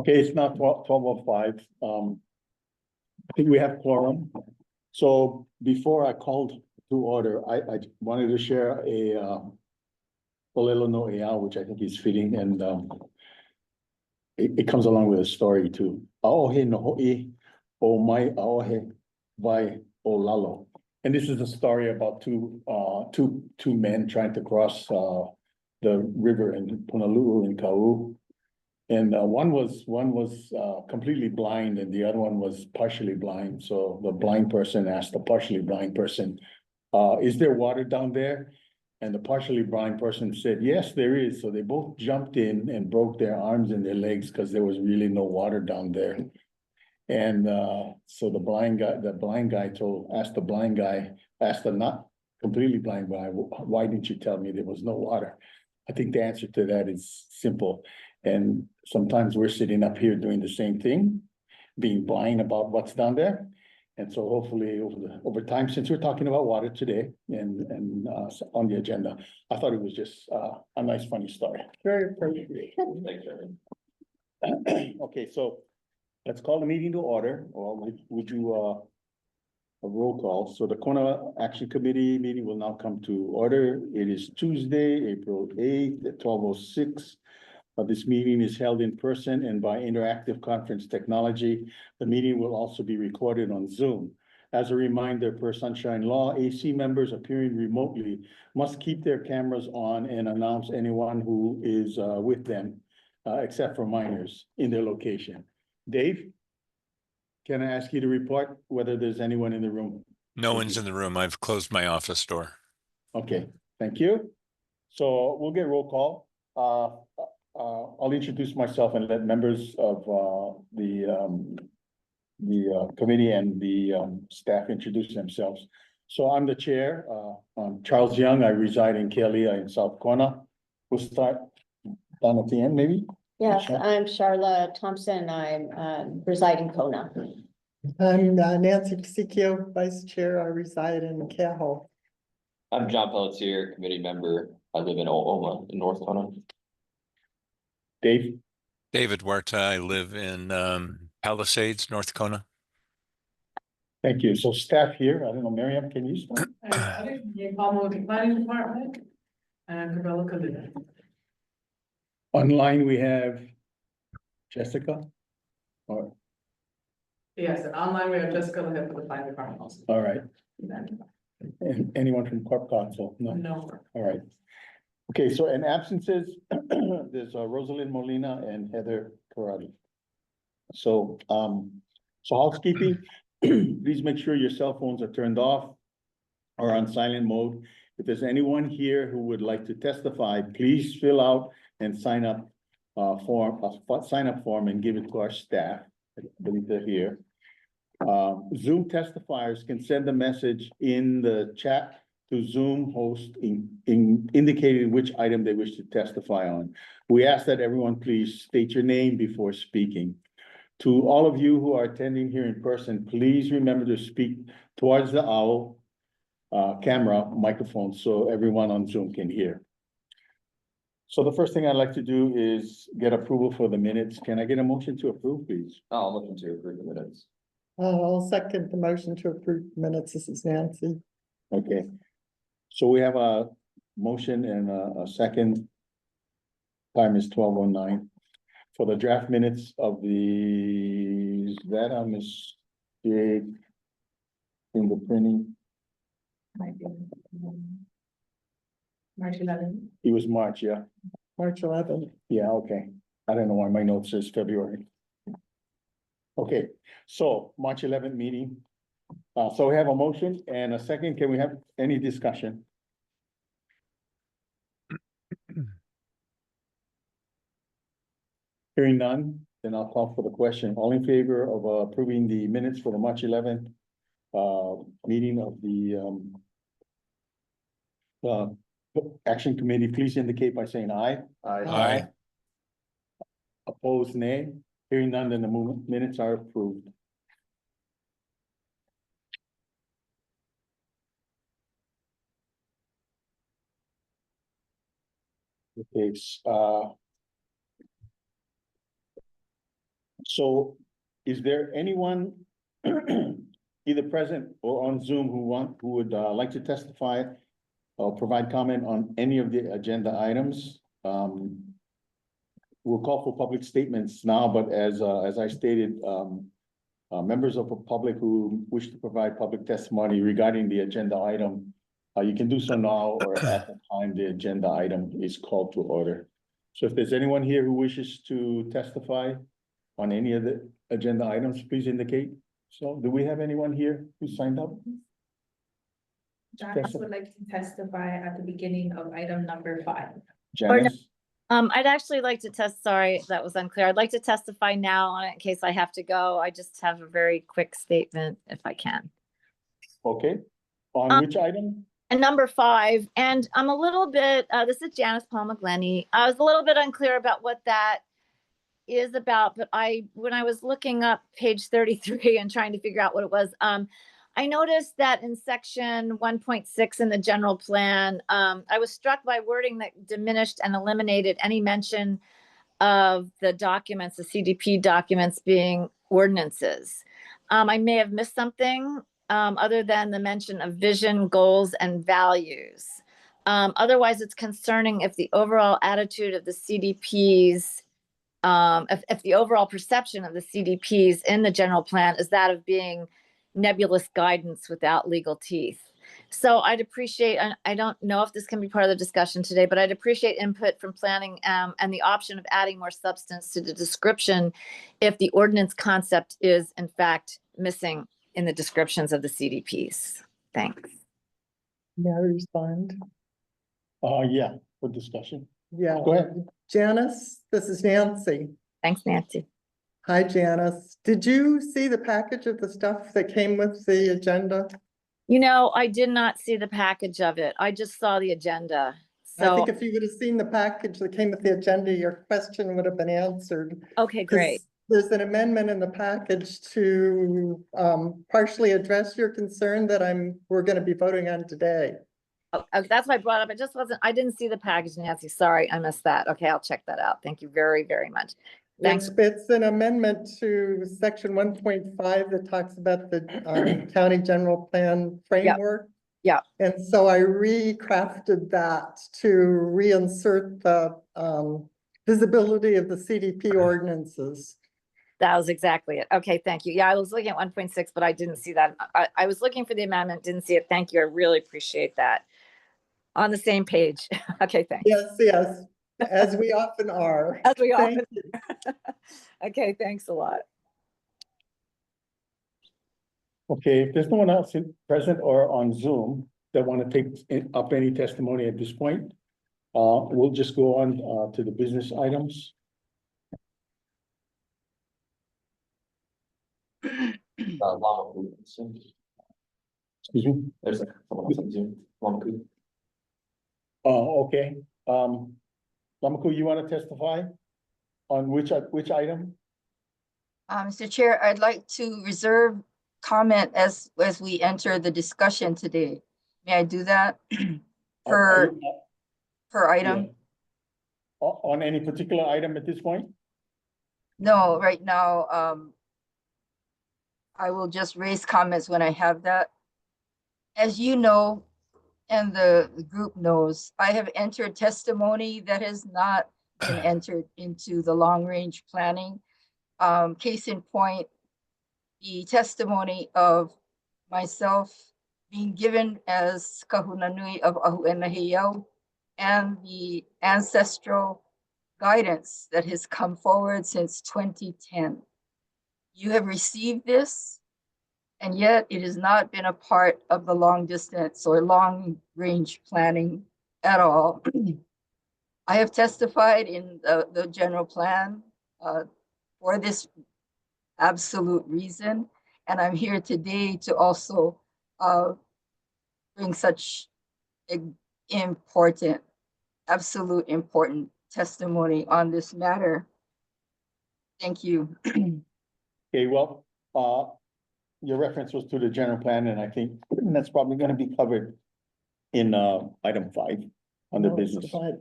Okay, it's now 12:05. I think we have quorum. So before I called to order, I wanted to share a Polelo no Ea, which I think is fitting, and it comes along with a story too. Aohe no ho'i o mai aohe vai o lalo. And this is a story about two men trying to cross the river in Punaluu in Kau. And one was completely blind and the other one was partially blind. So the blind person asked the partially blind person, is there water down there? And the partially blind person said, yes, there is. So they both jumped in and broke their arms and their legs because there was really no water down there. And so the blind guy asked the not completely blind guy, why didn't you tell me there was no water? I think the answer to that is simple. And sometimes we're sitting up here doing the same thing, being blind about what's down there. And so hopefully over time, since we're talking about water today and on the agenda, I thought it was just a nice, funny story. Very appropriate. Okay, so let's call the meeting to order, or would you a roll call. So the Kona Action Committee meeting will now come to order. It is Tuesday, April 8th at 12:06. This meeting is held in person and by interactive conference technology. The meeting will also be recorded on Zoom. As a reminder, per Sunshine Law, AC members appearing remotely must keep their cameras on and announce anyone who is with them, except for minors in their location. Dave, can I ask you to report whether there's anyone in the room? No one's in the room. I've closed my office door. Okay, thank you. So we'll get roll call. I'll introduce myself and let members of the committee and the staff introduce themselves. So I'm the chair. I'm Charles Young. I reside in Kealia in South Kona. We'll start down at the end, maybe. Yes, I'm Charla Thompson. I reside in Kona. I'm Nancy Pasicchio, Vice Chair. I reside in Keaho. I'm John Pelletier, committee member. I live in O'oma in North Kona. Dave. David Huerta. I live in Palisades, North Kona. Thank you. So staff here, I don't know, Miriam, can you start? With the planning department and Cabela Kalina. Online, we have Jessica. Or, Yes, and online we have Jessica Lahead for the planning department also. all right. And anyone from Corp Council? No. No. All right. Okay, so in absences, there's Rosalind Molina and Heather Karate. So, so housekeeping, please make sure your cell phones are turned off or on silent mode. If there's anyone here who would like to testify, please fill out and sign up form and give it to our staff. I believe they're here. Zoom testifiers can send a message in the chat to Zoom host indicating which item they wish to testify on. We ask that everyone please state your name before speaking. To all of you who are attending here in person, please remember to speak towards the owl camera microphone so everyone on Zoom can hear. So the first thing I'd like to do is get approval for the minutes. Can I get a motion to approve, please? I'll look into approve the minutes. I'll second the motion to approve minutes. This is Nancy. Okay. So we have a motion and a second. Time is 12:09. For the draft minutes of the, is that a mistake in the printing? Might be. March 11th. It was March, yeah. March 11th. Yeah, okay. I don't know why my note says February. Okay, so March 11th meeting. So we have a motion and a second. Can we have any discussion? Hearing none, then I'll call for the question. All in favor of approving the minutes for the March 11th meeting of the Action Committee, please indicate by saying aye. Aye. Opposed, nay. Hearing none, then the minutes are approved. Okay, So is there anyone either present or on Zoom who would like to testify or provide comment on any of the agenda items? We'll call for public statements now, but as I stated, members of the public who wish to provide public testimony regarding the agenda item, you can do so now or at the time the agenda item is called to order. So if there's anyone here who wishes to testify on any of the agenda items, please indicate. So do we have anyone here who signed up? Janice would like to testify at the beginning of item number 5. Janice? I'd actually like to sorry, that was unclear. I'd like to testify now on it in case I have to go. I just have a very quick statement if I can. Okay, on which item? And number 5, and I'm a little bit, this is Janice Palma-Glenny. I was a little bit unclear about what that is about, but when I was looking up page 33 and trying to figure out what it was, I noticed that in section 1.6 in the general plan, I was struck by wording that diminished and eliminated any mention of the documents, the CDP documents being ordinances. I may have missed something other than the mention of vision, goals, and values. Otherwise, it's concerning if the overall attitude of the CDPs, if the overall perception of the CDPs in the general plan is that of being nebulous guidance without legal teeth. So I'd appreciate, and I don't know if this can be part of the discussion today, but I'd appreciate input from planning and the option of adding more substance to the description if the ordinance concept is in fact missing in the descriptions of the CDPs. Thanks. May I respond? Yeah, for discussion. Yeah. Go ahead. Janice, this is Nancy. Thanks, Nancy. Hi, Janice. Did you see the package of the stuff that came with the agenda? You know, I did not see the package of it. I just saw the agenda. I So, think if you would have seen the package that came with the agenda, your question would have been answered. okay, 'Cause great. There's an amendment in the package to partially address your concern that we're gonna be voting on today. Oh, that's why I brought up. I didn't see the package, Nancy. Sorry, I missed that. Okay, I'll check that out. Thank you very, very much. Thanks. It's an amendment to section 1.5 that talks about the county general plan framework. Yeah. And so I recrafted that to reinsert the visibility of the CDP ordinances. That was exactly it. Okay, thank you. Yeah, I was looking at 1.6, but I didn't see that. I was looking for the amendment, didn't see it. Thank you. I really appreciate that. On the same page. Okay, thanks. Yes, as we often are. As we Thank often. you. Okay, thanks a lot. Okay, if there's no one else present or on Zoom that want to take up any testimony at this point, we'll just go on to the business items. Lama Pu, Excuse me. there's someone else on Zoom, Lama Pu. Oh, okay. Lamaku, you want to testify on which item? Mr. Chair, I'd like to reserve comment as we enter the discussion today. May I do that? Per item? Yeah. On any particular item at this point? No, right now, I will just raise comments when I have that. As you know, and the group knows, I have entered testimony that has not been entered into the long-range planning. Case in point, the testimony of myself being given as Kahunanui of Ahu'enahiyau and the ancestral guidance that has come forward since 2010. You have received this, and yet it has not been a part of the long distance or long range planning at all. I have testified in the general plan for this absolute reason, and I'm here today to also bring such important, absolute important testimony on this matter. Thank you. Okay, well, your reference was to the general plan, and I think that's probably gonna be covered in item 5 on the No, business. it's fine.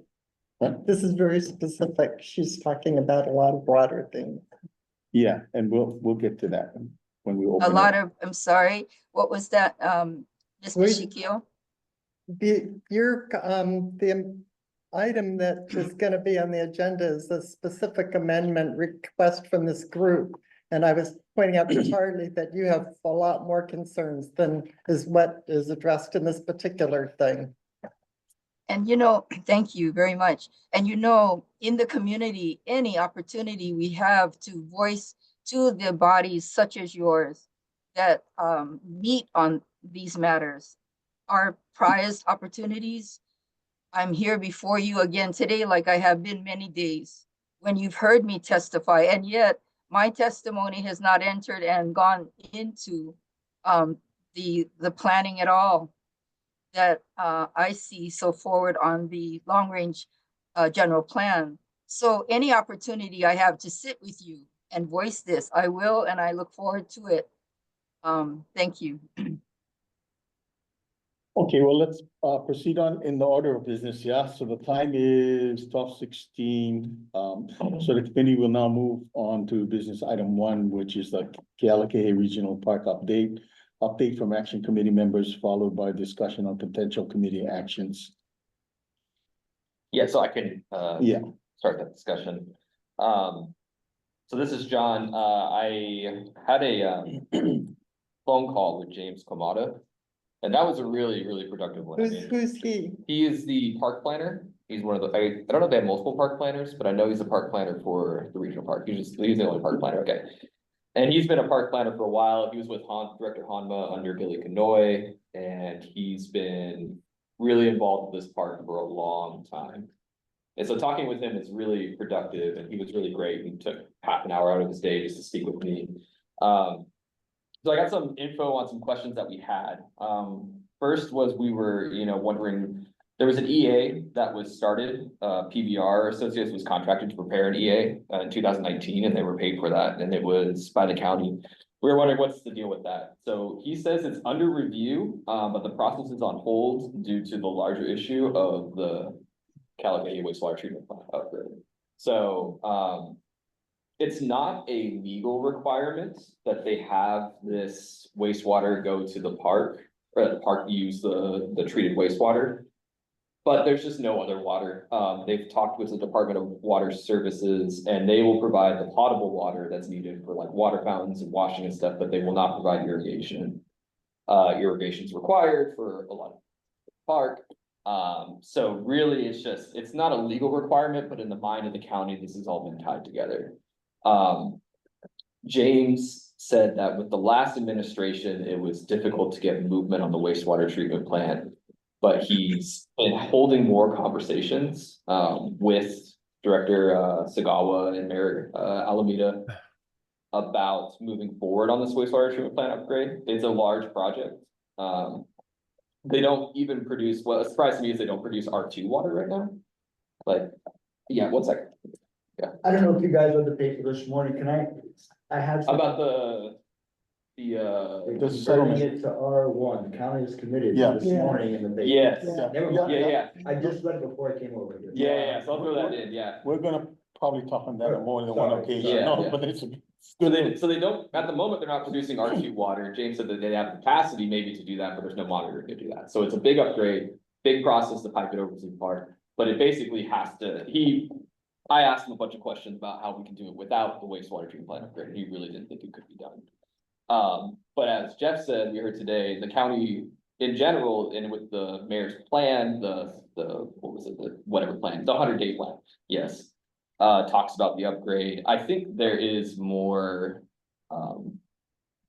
What? This is very specific. She's talking about a lot of broader things. Yeah, and we'll get to that when we open A it. lot of, I'm sorry, what was that, Ms. Wait. Mishikio? The item that is gonna be on the agenda is a specific amendment request from this group. And I was pointing out to Charlie that you have a lot more concerns than is what is addressed in this particular thing. And thank you very much. And in the community, any opportunity we have to voice to the bodies such as yours that meet on these matters are prized opportunities. I'm here before you again today, like I have been many days, when you've heard me testify, and yet my testimony has not entered and gone into the planning at all that I see so forward on the long range general plan. So any opportunity I have to sit with you and voice this, I will, and I look forward to it. Thank you. Okay, well, let's proceed on in the order of business, yeah, so the time is 12:16. So the committee will now move on to business item 1, which is the Kealakekee Regional Park update. Update from action committee members, followed by discussion on potential committee actions. Yeah, so I can, Yeah, start that discussion. So this is John. I had a phone call with James Kamada. And that was a really, really productive one. I mean, Who's he? he is the park planner. He's one of the, I don't know if they have multiple park planners, but I know he's a park planner for the regional park. He's the only park planner, okay. And he's been a park planner for a while. He was with Director Hanma under Billy Kanoy, and he's been really involved with this park for a long time. And so talking with him is really productive, and he was really great. He took half an hour out of his day just to speak with me. So I got some info on some questions that we had. First was we were, wondering, there was an EA that was started, PBR Associates was contracted to prepare an EA in 2019, and they were paid for that, and it was by the county. We were wondering what's the deal with that. So he says it's under review, but the process is on hold due to the larger issue of the Kealakekee wastewater treatment plant upgrade. So, it's not a legal requirement that they have this wastewater go to the park, or that the park use the treated wastewater. But there's just no other water. They've talked with the Department of Water Services, and they will provide the potable water that's needed for like water fountains and washing and stuff, but they will not provide irrigation. Irrigation is required for a lot of park. So really, it's not a legal requirement, but in the mind of the county, this has all been tied together. James said that with the last administration, it was difficult to get movement on the wastewater treatment plant, but he's been holding more conversations with Director Sagawa and Mayor Alameda about moving forward on this wastewater treatment plant upgrade. It's a large project. They don't even produce, well, it surprised me is they don't produce R2 water right now. Like, yeah, 1 second. I don't know if you guys read the paper this morning, I had. some- About They're the converting settlement. it to R1, the county is committed Yeah. this Yeah. morning in the paper. yes, Never yeah, mind, yeah, I just read it before I came over here. yeah, so I'll throw that in, yeah. we're gonna probably talk on that on more than one Sorry. occasion, Yeah, no, yeah. but it's. So they don't, at the moment, they're not producing R2 water. James said that they have capacity maybe to do that, but there's no monitoring to do that. So it's a big upgrade, big process to pipe it over to the park, but it basically has to, I asked him a bunch of questions about how we can do it without the wastewater treatment plant upgrade, and he really didn't think it could be done. But as Jeff said, we heard today, the county in general, and with the mayor's plan, what was it, the whatever plan, the 100-day plan, yes. Talks about the upgrade. I think there is more,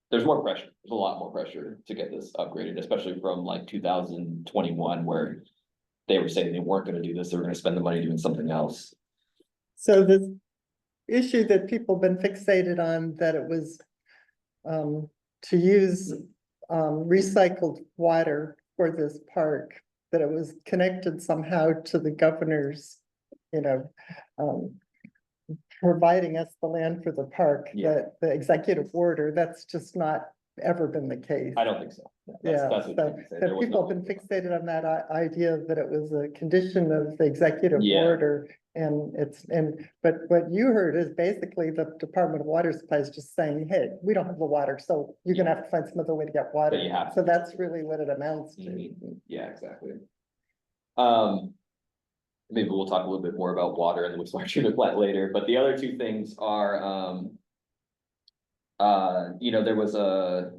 there's more pressure. There's a lot more pressure to get this upgraded, especially from like 2021, where they were saying they weren't gonna do this, they were gonna spend the money doing something else. So the issue that people have been fixated on, that it was to use recycled water for this park, that it was connected somehow to the governor's, providing us the land for the park, Yeah. the executive order, that's just not ever been the case. I don't think so. Yeah, That's what so, they said. so There was people have no- been fixated on that idea that it was a condition of the executive Yeah. order. And but what you heard is basically the Department of Water Supply is just saying, hey, we don't have the water, so you're gonna have to find some other way to get water. That you have So to. that's really what it amounts to. Mhm. Yeah, exactly. Maybe we'll talk a little bit more about water and the wastewater treatment plant later, but the other two things are, you know, there was a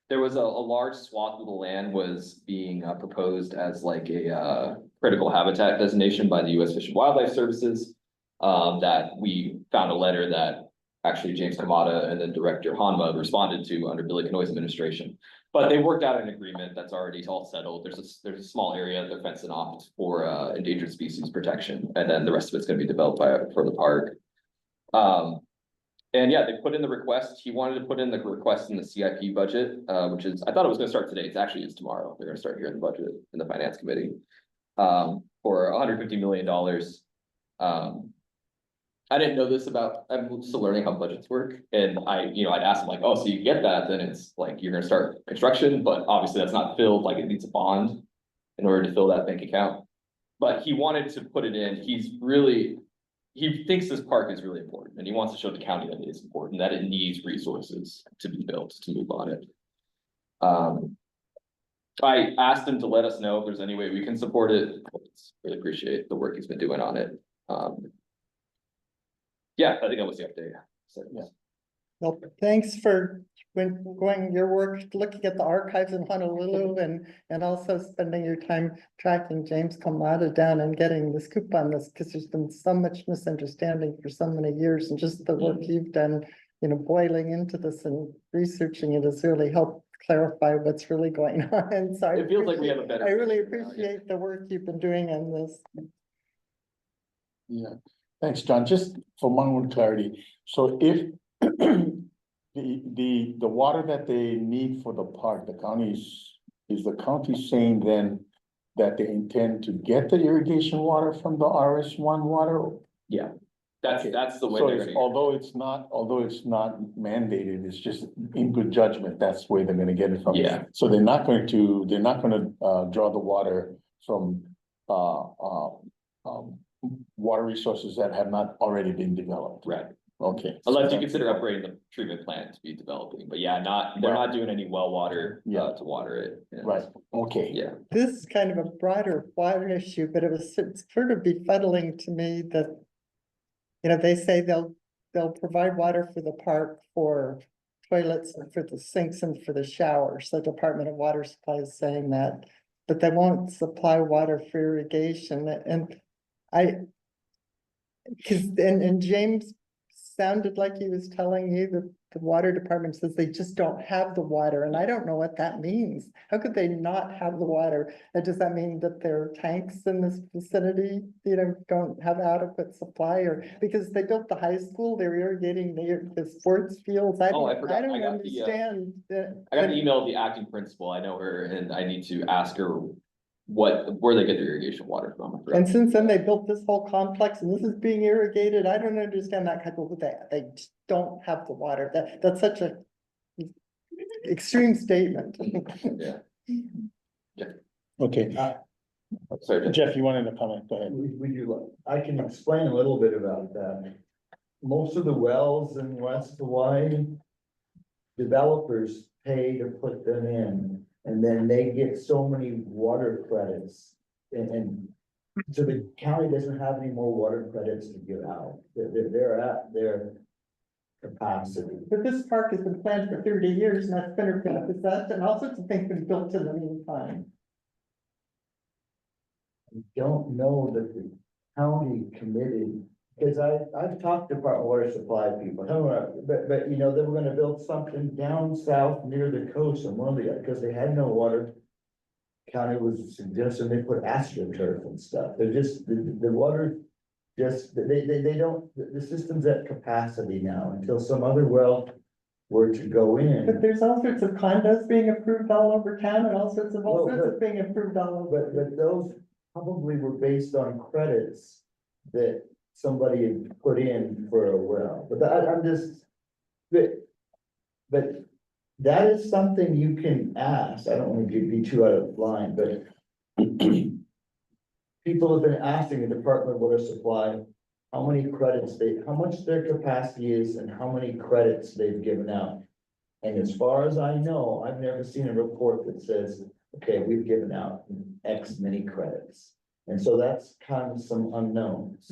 large swath of the land was being proposed as like a critical habitat designation by the U.S. Fish and Wildlife Services. That we found a letter that actually James Kamada and then Director Hanma responded to under Billy Canoy's administration. But they worked out an agreement that's already all settled. There's a small area they're fencing off for endangered species protection, and then the rest of it's gonna be developed for the park. And yeah, they put in the request. He wanted to put in the request in the CIP budget, which is, I thought it was gonna start today. It's actually tomorrow. They're gonna start hearing the budget in the finance committee. For $150 million. I didn't know this about, I'm still learning how budgets work, and I'd ask him like, oh, so you get that, then it's like, you're gonna start construction, but obviously that's not filled, like it needs a bond in order to fill that bank account. But he wanted to put it in, he thinks this park is really important, and he wants to show the county that it is important, that it needs resources to be built to move on it. I asked him to let us know if there's any way we can support it. Really appreciate the work he's been doing on it. Yeah, I think that was the update. So, yeah. Well, thanks for going your work, looking at the archives in Honolulu and also spending your time tracking James Kamada down and getting the scoop on this, because there's been so much misunderstanding for so many years, and just the work you've done, boiling into this and researching it has really helped clarify what's really going on. So It feels like we have a better. I really picture now, yeah. appreciate the work you've been doing on this. Yeah, thanks, John. Just for one more clarity, so if the water that they need for the park, is the county saying then that they intend to get the irrigation water from the RS1 water? Yeah, that's the way So they're it's, gonna. although it's not mandated, it's just in good judgment, that's where they're gonna get it from. Yeah. So they're not gonna draw the water from water resources that have not already been developed. Right, Okay. unless you consider upgrading the treatment plant to be developing, but yeah, they're Right. not doing any well water Yeah. to water it. Yeah. Right, okay. Yeah, This is kind of a broader water issue, but it's sort of befuddling to me that, they say they'll provide water for the park for toilets and for the sinks and for the showers. The Department of Water Supply is saying that, but they won't supply water for irrigation. And and James sounded like he was telling you that the water department says they just don't have the water, and I don't know what that means. How could they not have the water? Does that mean that their tanks in this vicinity, don't have adequate supply, or because they built the high school, they're irrigating the sports fields? I Oh, I forgot. don't I got the, understand. I got the email of the acting principal. I know her, and I need to ask her where they get their irrigation water from. I forgot. And since then, they built this whole complex and this is being irrigated. I don't understand that kind of, they just don't have the water. That's such a extreme statement. Yeah. Okay, Sorry, Jeff. Jeff, you wanted to comment, go ahead. We do, I can explain a little bit about that. Most of the wells in West Hawaii, developers pay to put them in, and then they get so many water credits. And so the county doesn't have any more water credits to give out. They're at their capacity. But this park has been planned for 30 years and that's been possessed, and all sorts of things been built in the meantime. I don't know that the county committed, because I've talked to Department of Water Supply people, but they were gonna build something down south near the coast, and because they had no water. County was suggesting they put astroturf and stuff. They're just, the water, they don't, the system's at capacity now until some other well were to go But in. there's all sorts of condos being approved all over town and all sorts of Well, being approved all over. But those probably were based on credits that somebody had put in for a well, but I'm just, but that is something you can ask. I don't want to be too out of line, but people have been asking the Department of Water Supply how many credits how much their capacity is and how many credits they've given out. And as far as I know, I've never seen a report that says, okay, we've given out X many credits. And so that's kind of some unknowns.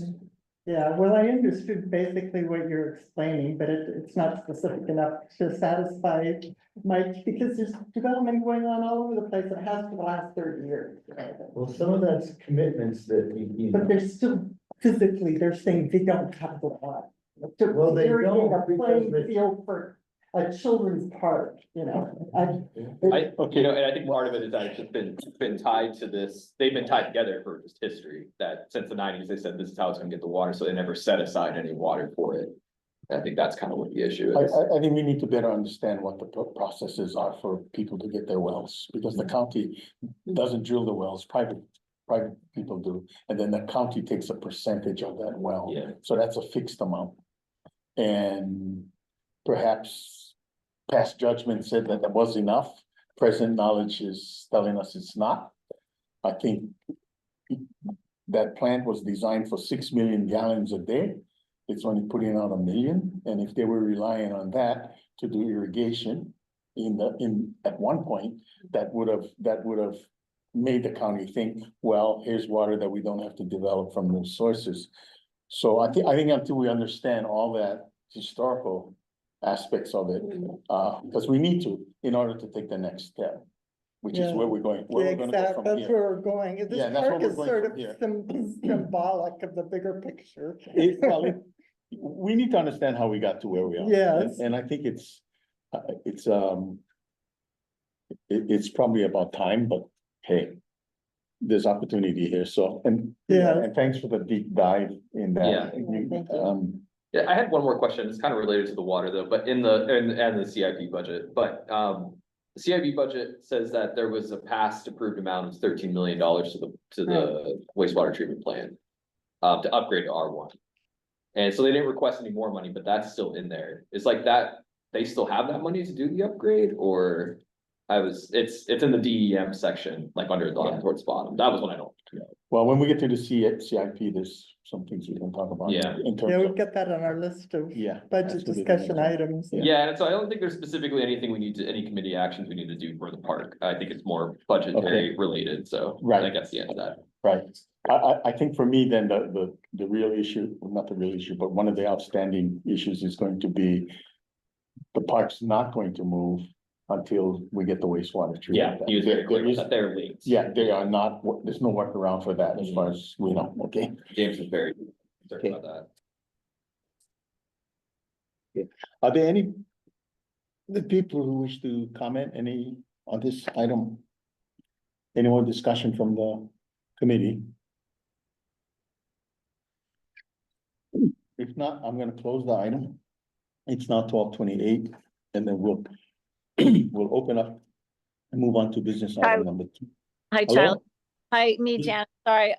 Yeah, well, I understood basically what you're explaining, but it's not specific enough to satisfy Mike, because there's development going on all over the place. It has for the last 30 years. Well, some of that's commitments that you know. But they're still physically, they're saying they don't have the water. Well, they Irrigate don't a because playing they- field for a children's park, you know. You know, and I think part of it is that it's just been tied to this, they've been tied together for just history, that since the nineties, they said this is how it's gonna get the water, so they never set aside any water for it. I think that's kind of what the issue is. I think we need to better understand what the processes are for people to get their wells, because the county doesn't drill the wells, private people do. And then the county takes a percentage of that well. Yeah. So that's a fixed amount. And perhaps past judgment said that was enough. Present knowledge is telling us it's not. I think that plant was designed for 6 million gallons a day. It's only putting out 1 million, and if they were relying on that to do irrigation at one point, that would have made the county think, well, here's water that we don't have to develop from those sources. So I think until we understand all that historical aspects of it, because we need to, in order to take the next step, which is where we're going, where we're gonna go Exactly, from that's here. where we're going. Yeah, This that's where park we're is going sort from of here. symbolic of the bigger picture. We need to understand how we got to where we are. Yes. And I think it's probably about time, but hey, there's opportunity here, so, and thanks for the deep dive in that. Yeah. Thank you. Yeah, I had one more question. It's kind of related to the water though, but and the CIP budget, but the CIP budget says that there was a past approved amount of $13 million to the wastewater treatment plant to upgrade to R1. And so they didn't request any more money, but that's still in there. It's like that, they still have that money to do the upgrade, or it's in the DEM section, like under the towards the bottom. That was what I don't know. Well, when we get to the CIP, there's some things we can talk about. Yeah. In terms Yeah, we'll of, get that on our list of yeah. budget discussion items. Yeah, and so I don't think there's specifically anything any committee actions we need to do for the park. I think it's more budgetary related, so Right. I guess the end of that. Right. I think for me, then the real issue, well, not the real issue, but one of the outstanding issues is going to be the park's not going to move until we get the wastewater treatment. Yeah, he was very There clear is- that they're linked. Yeah, they are not, there's no workaround for that as far as we know, okay? James was very concerned Okay. about that. Are there any the people who wish to comment on this item? Any more discussion from the committee? If not, I'm gonna close the item. It's now 12:28, and then we'll open up and move on to business item number 2. Hi, Hello? Charlie. Hi, me, Yeah. Janet. Sorry.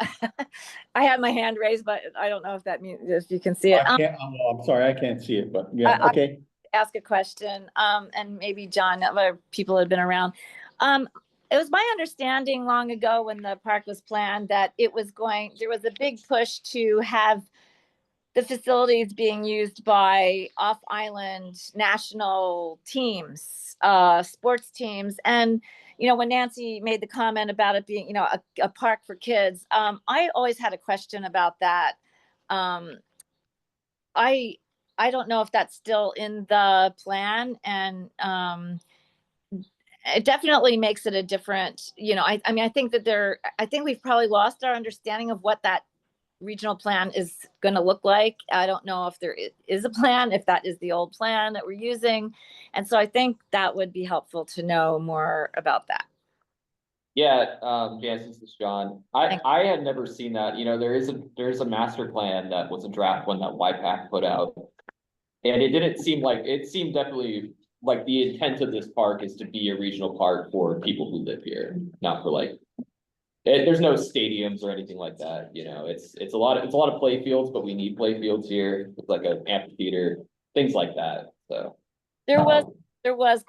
I have my hand raised, but I don't know if that means, if you can see it. I'm sorry, I can't see it, but yeah, I- okay. Ask a question, and maybe John, other people had been around. It was my understanding long ago when the park was planned that there was a big push to have the facilities being used by off-island national teams, sports teams. And, you know, when Nancy made the comment about it being, you know, a park for kids, I always had a question about that. I don't know if that's still in the plan, and it definitely makes it a different, you know, I mean, I think we've probably lost our understanding of what that regional plan is going to look like. I don't know if there is a plan, if that is the old plan that we're using. And so I think that would be helpful to know more about that. Yeah, Janice, this is John. I had never seen that. You know, there is a master plan that was a draft one that YPAC put out. And it seemed definitely like the intent of this park is to be a regional park for people who live here, not for like. There's no stadiums or anything like that, you know, it's a lot of play fields, but we need play fields here. It's like an amphitheater, things like that, so. There was there was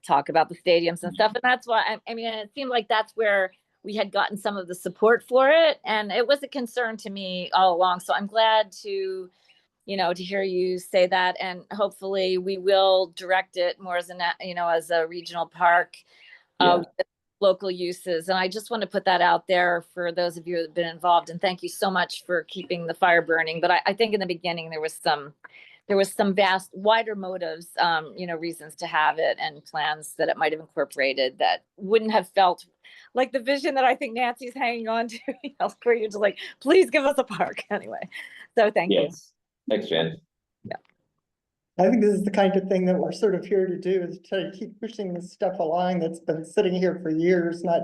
talk about the stadiums and stuff, and that's why I mean, it seemed like that's where we had gotten some of the support for it, and it was a concern to me all along. So I'm glad to, to hear you say that, and hopefully we will direct it more as as a regional park, with local uses. And I just want to put that out there for those of you that have been involved. And thank you so much for keeping the fire burning. But I think in the beginning there was some vast, wider motives, reasons to have it, and plans that it might have incorporated that wouldn't have felt like the vision that I think Nancy's hanging on to, where you're just like, please give us a park anyway. So thank you. Yes, thanks, Jan. I think this is the kind of thing that we're sort of here to do, is try to keep pushing this stuff along that's been sitting here for years, not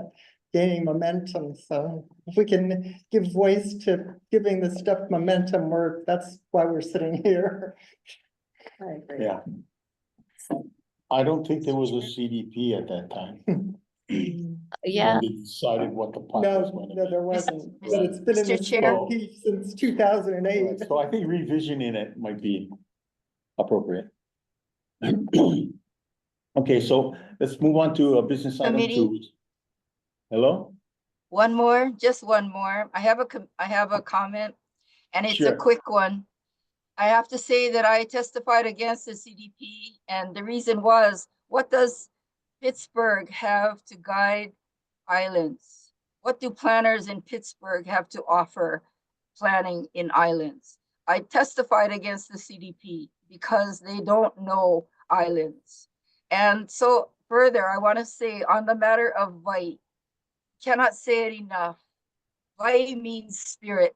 gaining momentum. So if we can give voice to giving this stuff momentum, that's why we're sitting here. I agree. Yeah. I don't think there was a CDP at that time. Yeah. When they decided what the park was No, going to no, be. there wasn't, but it's been in Mr. the Chair. CDP since 2008. So I think revisioning it might be appropriate. Okay, so let's move on to a business item Committee. 2. Hello? Just one more. I have a comment, and it's a Sure. quick one. I have to say that I testified against the CDP, and the reason was, what does Pittsburgh have to guide islands? What do planners in Pittsburgh have to offer planning in islands? I testified against the CDP because they don't know islands. And so further, I want to say on the matter of VITE, cannot say it enough. VITE means spirit.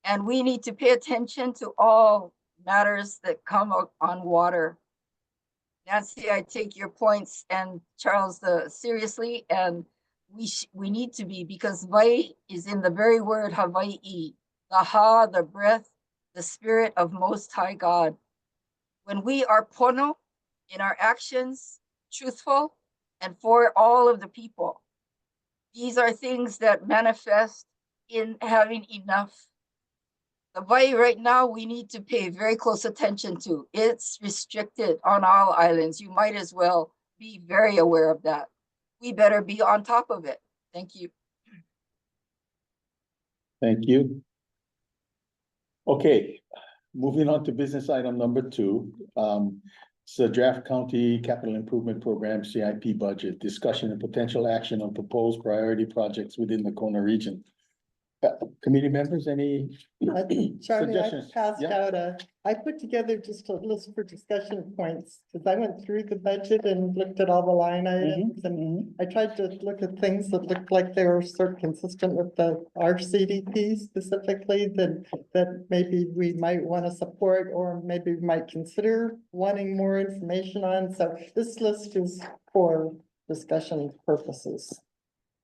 And we need to pay attention to all matters that come up on water. Nancy, I take your points, and Charles, seriously, and we need to be, because VITE is in the very word Hawaii, the ha, the breath, the spirit of Most High God. When we are pono in our actions, truthful, and for all of the people, these are things that manifest in having enough. The VITE right now, we need to pay very close attention to. It's restricted on all islands. You might as well be very aware of that. We better be on top of it. Thank you. Thank you. Okay, moving on to business item number 2. It's the Draft County Capital Improvement Program, CIP budget, discussion and potential action on proposed priority projects within the Kona region. Committee members, any Charlie, I suggestions? passed Yeah. out I put together just a list for discussion points, because I went through the budget and looked at all the line items, and I tried to look at things that looked like they were sort of consistent with our CDP specifically, that maybe we might want to support, or maybe we might consider wanting more information on. So this list is for discussion purposes.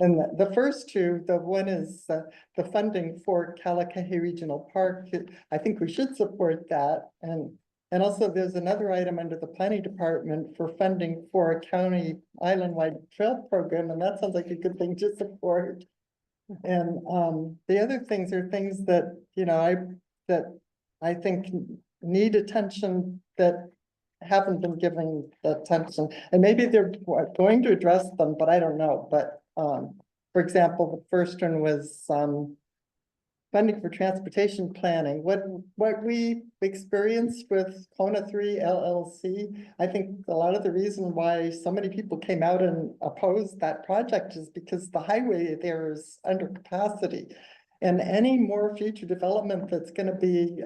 And the first two, the one is the funding for Kalakahi Regional Park. I think we should support that. And also there's another item under the planning department for funding for a county island-wide trail program. And that sounds like a good thing to support. And the other things are things that, I think need attention, that haven't been given attention. And maybe they're going to address them, but I don't know. But for example, the first one was funding for transportation planning. What we experienced with Kona 3 LLC, I think a lot of the reason why so many people came out and opposed that project is because the highway there is under capacity. And any more future development that's going to be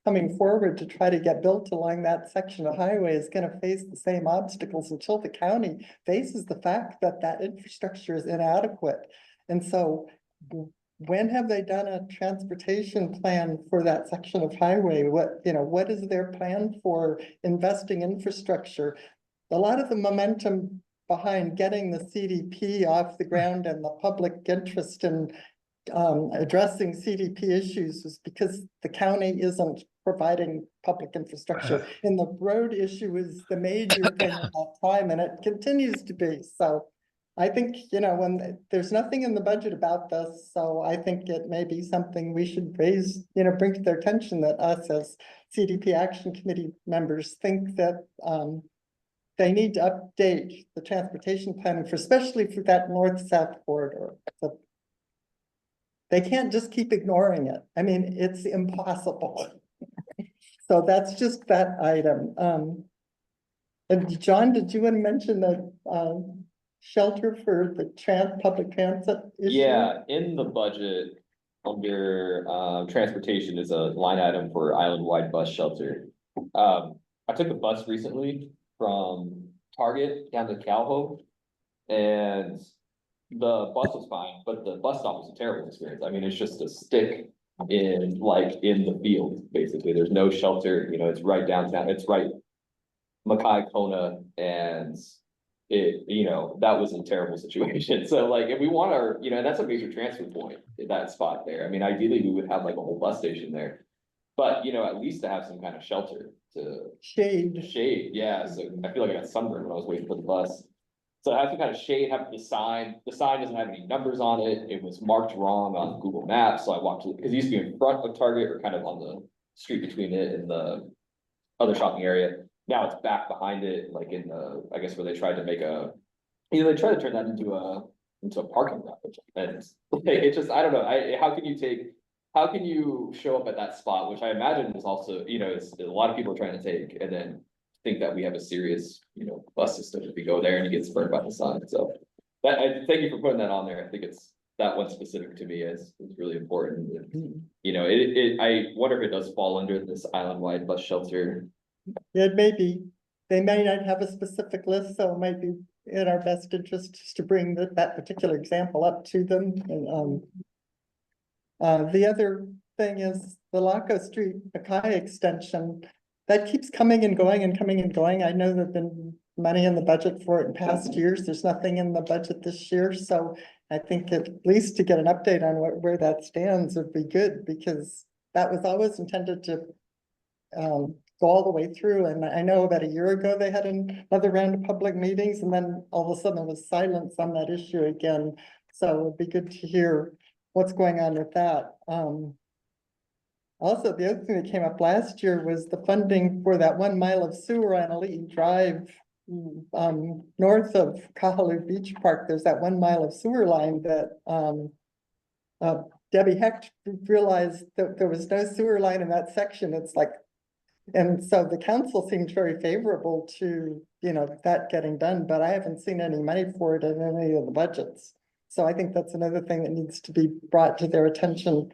coming forward to try to get built along that section of highway is going to face the same obstacles until the county faces the fact that that infrastructure is inadequate. And so when have they done a transportation plan for that section of highway? What is their plan for investing infrastructure? A lot of the momentum behind getting the CDP off the ground and the public interest in addressing CDP issues is because the county isn't providing public infrastructure. And the road issue is the major thing at that time, and it continues to be. So I think, when there's nothing in the budget about this, so I think it may be something we should raise, bring to their attention that us as CDP Action Committee members think that, they need to update the transportation planning for, especially for that north-south corridor. So they can't just keep ignoring it. I mean, it's impossible. So that's just that item. And John, did you want to mention the, shelter for the public transit issue? Yeah, in the budget, under transportation is a line item for island-wide bus shelter. I took a bus recently from Target down to Calhoun. And the bus was fine, but the bus stop was a terrible experience. I mean, it's just a stick in the field, basically. There's no shelter, it's right downtown, it's right Mackay, Kona, and that was a terrible situation. So if we want our, that's a major transfer point, that spot there. I mean, ideally, we would have like a whole bus station there. But, at least to have some kind of shelter to Shade. yeah. So I feel like I got sunburned when I was waiting for the bus. So it has some kind of shade, have the sign doesn't have any numbers on it. It was marked wrong on Google Maps. So I walked to, because it used to be in front of Target or kind of on the street between it and the other shopping area. Now it's back behind it, like in I guess where they tried to make they tried to turn that into a parking lot. And it just, I don't know, how can you show up at that spot, which I imagine is also, it's a lot of people are trying to take, and then think that we have a serious, bus system if you go there and you get spurned by the sun. So I thank you for putting that on there. I think it's that one specific to me is really important. I wonder if it does fall under this island-wide bus shelter. It may be, they may not have a specific list, so it might be in our best interest just to bring that particular example up to them. And the other thing is the Laco Street Mackay extension. That keeps coming and going and coming and going. I know there've been money in the budget for it in past years. There's nothing in the budget this year. So I think at least to get an update on where that stands would be good, because that was always intended to go all the way through. And I know about a year ago, they had another round of public meetings, and then all of a sudden there was silence on that issue again. So it'd be good to hear what's going on with that. Also, the other thing that came up last year was the funding for that 1 mile of sewer on Elite Drive, north of Kahaluu Beach Park. There's that 1 mile of sewer line that Debbie Hecht realized that there was no sewer line in that section. And so the council seemed very favorable to, that getting done, but I haven't seen any money for it in any of the budgets. So I think that's another thing that needs to be brought to their attention.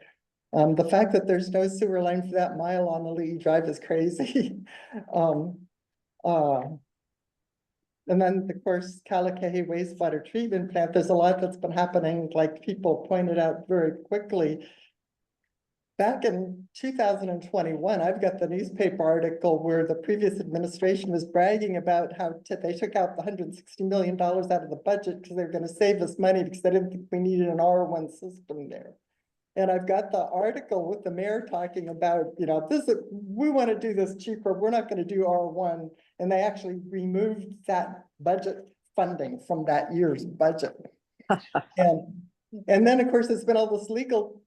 The fact that there's no sewer line for that mile on the Lee Drive is crazy. And then, of course, Kalakahi wastewater treatment plant, there's a lot that's been happening, like people pointed out very quickly. Back in 2021, I've got the newspaper article where the previous administration was bragging about how they took out the $160 million out of the budget because they're going to save us money because they didn't think we needed an R1 system there. And I've got the article with the mayor talking about, we want to do this cheaper. We're not going to do R1. And they actually removed that budget funding from that year's budget. and then, of course, there's been all this legal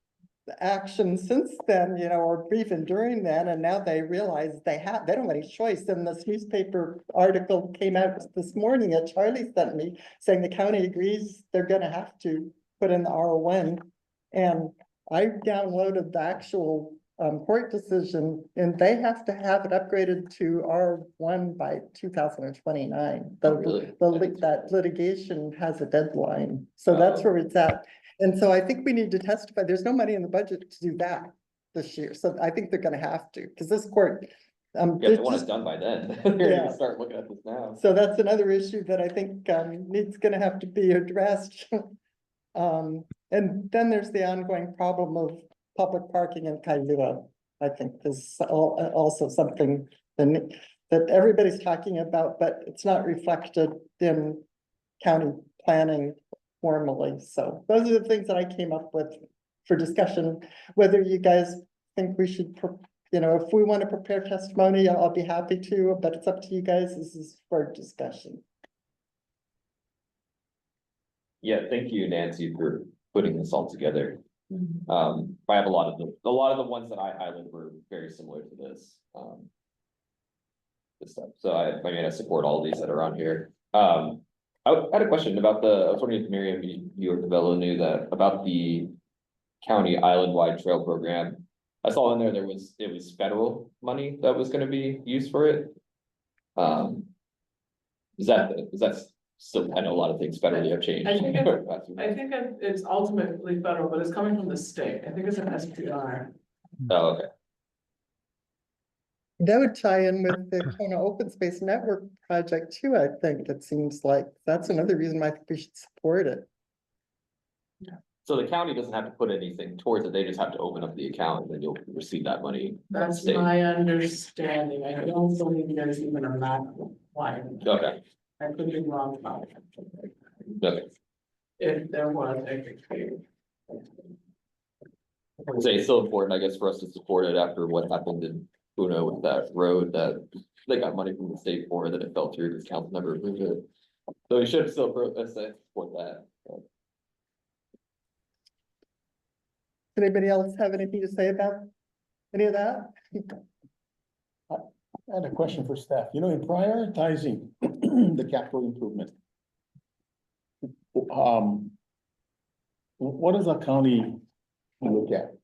action since then, or even during then, and now they realize they don't have any choice. And this newspaper article came out this morning that Charlie sent me saying the county agrees they're going to have to put in the R1. And I downloaded the actual court decision, and they have to have it upgraded to R1 by 2029. That litigation has a deadline. So that's where it's at. And so I think we need to testify. There's no money in the budget to do that this year. So I think they're going to have to, because this court. Yeah, they want it done by then. They're Yeah. gonna start looking at this now. So that's another issue that I think needs going to have to be addressed. And then there's the ongoing problem of public parking in Kailua. I think is also something that everybody's talking about, but it's not reflected in county planning formally. So those are the things that I came up with for discussion. Whether you guys think we should, if we want to prepare testimony, I'll be happy to, but it's up to you guys. This is for discussion. Yeah, thank you, Nancy, for putting this all together. I have a lot of the ones that I highlighted were very similar to this. This stuff, so I mean, I support all of these that are on here. I had a question about I was wondering if Miriam, you or Cabello knew that about the county island-wide trail program. I saw in there, it was federal money that was gonna be used for it. Is that still, I know a lot of things federally have changed. I think it's ultimately federal, but it's coming from the state. I think it's an SPR. Oh, okay. That would tie in with the Kona Open Space Network project too, I think. It seems like that's another reason why I think we should support it. So the county doesn't have to put anything towards it, they just have to open up the account and then you'll receive that money. from the That's state. my understanding. I don't believe there's even a map line. Okay, I could be wrong about it. okay. If there was, I could. Say it's still important, I guess, for us to support it after what happened in Kona with that road that they got money from the state for, that it fell through because council never approved it. So we should still support that. Does anybody else have anything to say about any of that? I had a question for staff. You know, in prioritizing the capital improvement. What does the county look at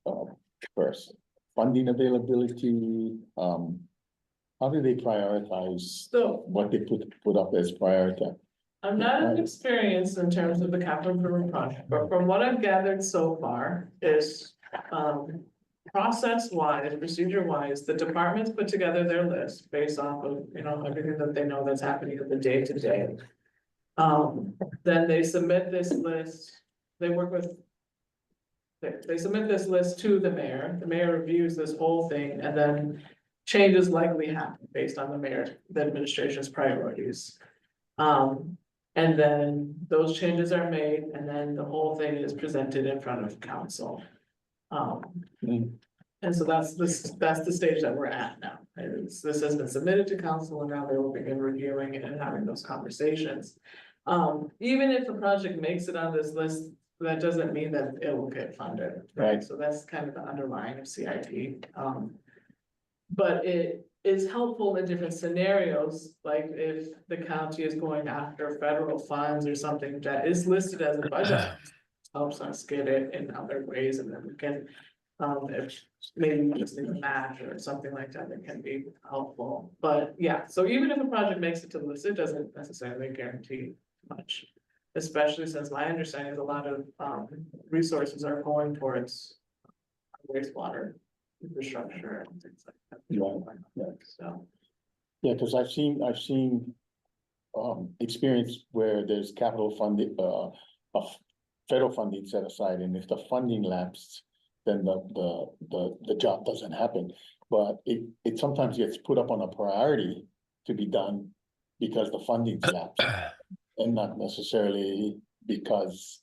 first? Funding availability, how do they prioritize So what they put up as priority? I'm not as experienced in terms of the capital improvement project, but from what I've gathered so far is, process wise, procedure wise, the departments put together their list based off of, everything that they know that's happening in the day to day. Then they submit this list, they work with. They submit this list to the mayor reviews this whole thing, and then changes likely happen based on the administration's priorities. And then those changes are made, and then the whole thing is presented in front of council. And so that's the stage that we're at now. This has been submitted to council, and now they will begin reviewing it and having those conversations. Even if a project makes it on this list, that doesn't mean that it will get funded, right? So that's kind of the underlying of CIP. But it is helpful in different scenarios, like if the county is going after federal funds or something that is listed as a budget. Helps us get it in other ways, and then we can, if maybe we just need a match or something like that, it can be helpful. But yeah, so even if a project makes it to the list, it doesn't necessarily guarantee much. Especially since my understanding is a lot of resources are going towards wastewater infrastructure and things like that. Yeah. So, Yeah, because I've seen experience where there's capital funding, of federal funding set aside, and if the funding lapses, then the job doesn't happen. But it sometimes gets put up on a priority to be done because the funding's lapsed, and not necessarily because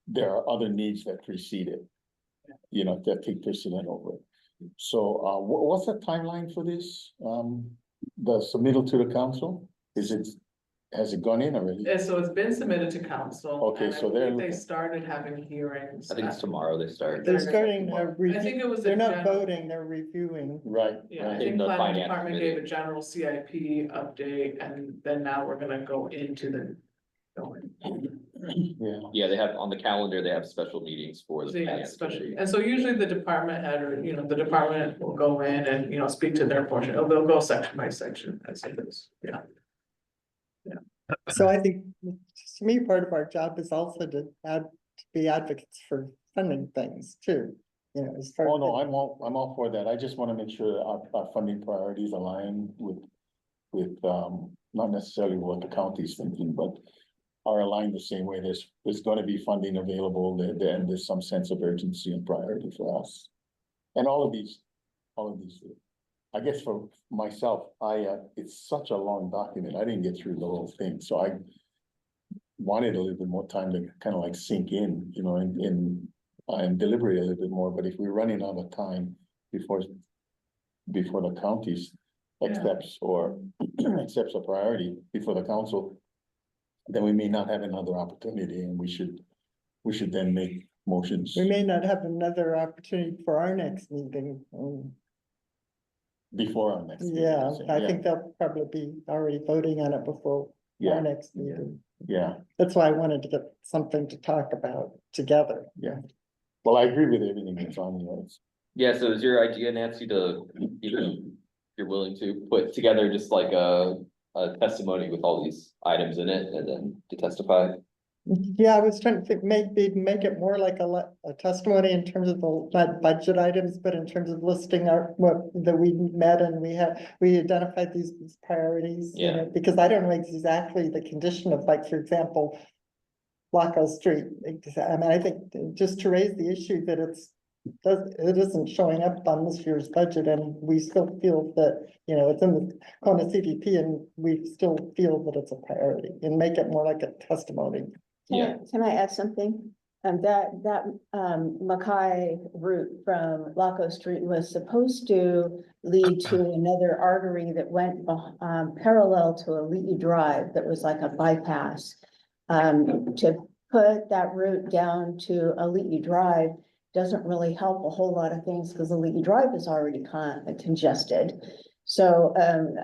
there are other needs that precede it. That take precedent over it. So what's the timeline for this? The submittal to the council? Has it gone in already? yeah, so it's been submitted to council. Okay, and I so they're believe they looking- started having hearings. I think it's tomorrow they start. They're starting a I think review, it was. they're a not general- voting, they're reviewing. Right, Yeah, I right. think The planning finance department committee. gave a general CIP update, and then now we're gonna go into the. Yeah. Yeah, they have on the calendar, they have special meetings for the Yeah, finance especially, committee. and so usually the department head or, the department will go in and, speak to their portion, they'll go section by section, as it is, yeah. So I think, to me, part of our job is also to be advocates for funding things too. As far. Oh, no, I'm all for that. I just want to make sure our funding priorities align with, not necessarily what the county's thinking, but are aligned the same way. There's going to be funding available, and there's some sense of urgency and priority for us. And all of these, I guess for myself, it's such a long document. I didn't get through the whole thing, so I wanted a little bit more time to kind of like sink in, and deliberate a little bit more. But if we're running out of time before the county's accepts a priority before the council, then we may not have another opportunity and we should then make motions We may not have another opportunity for our next meeting. before our next. meeting, Yeah, you're saying. I Yeah, think they'll probably be already voting on it before Yeah. our next meeting. yeah, That's why I wanted to get something to talk about together. yeah. Well, I agree with everything that's on here. It's- Yeah, so is your idea, Nancy, to, if you're willing to put together just like a testimony with all these items in it and then to testify? Yeah, I was trying to think, maybe make it more like a testimony in terms of the, not budget items, but in terms of listing our, what, that we met and we identified these priorities. You Yeah. know, because I don't know exactly the condition of, like, for example, Blackwell Street. I mean, I think just to raise the issue that it isn't showing up on this year's budget, and we still feel that, you know, it's in the Kona CDP, and we still feel that it's a priority, and make it more like a testimony. Can I add something? That Mackay route from Laco Street was supposed to lead to another artery that went parallel to Ali'i Drive that was like a bypass. To put that route down to Ali'i Drive doesn't really help a whole lot of things because Ali'i Drive is already congested. So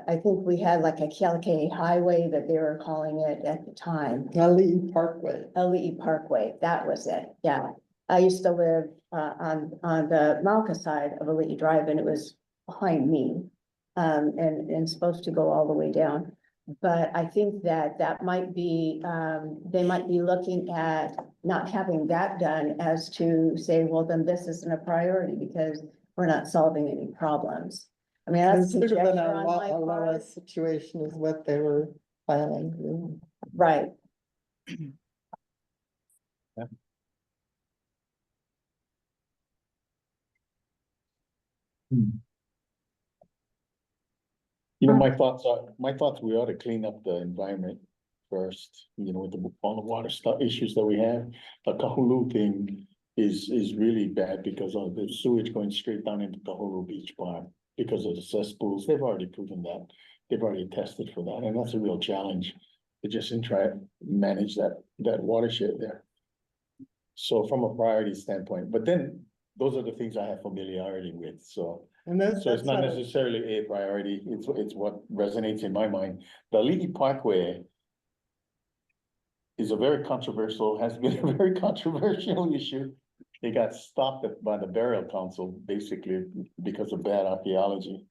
I think we had like a Kealakekee Highway that they were calling it at the time. Ali'i Parkway. Ali'i Parkway, that was it, yeah. I used to live on the Malka side of Ali'i Drive, and it was behind me. And supposed to go all the way down. But I think that might be, they might be looking at not having that done as to say, well, then this isn't a priority because we're not solving any problems. I mean, that's It should have been conjecture a on my lower part. situation is what they were planning. Right. You know, my thoughts, we ought to clean up the environment first, you know, with all the water stuff issues that we have. The Kahulu thing is really bad because of the sewage going straight down into Kahulu Beach Park because of the cesspools. They've already proven that. They've already tested for that, and that's a real challenge to just try to manage that watershed there. So from a priority standpoint, but then those are the things I have familiarity with, so. And that's. So it's not what I- necessarily a priority, it's what resonates in my mind. The Ali'i Parkway is a very controversial, has been a very controversial issue. It got stopped by the Burial Council, basically, because of bad archaeology.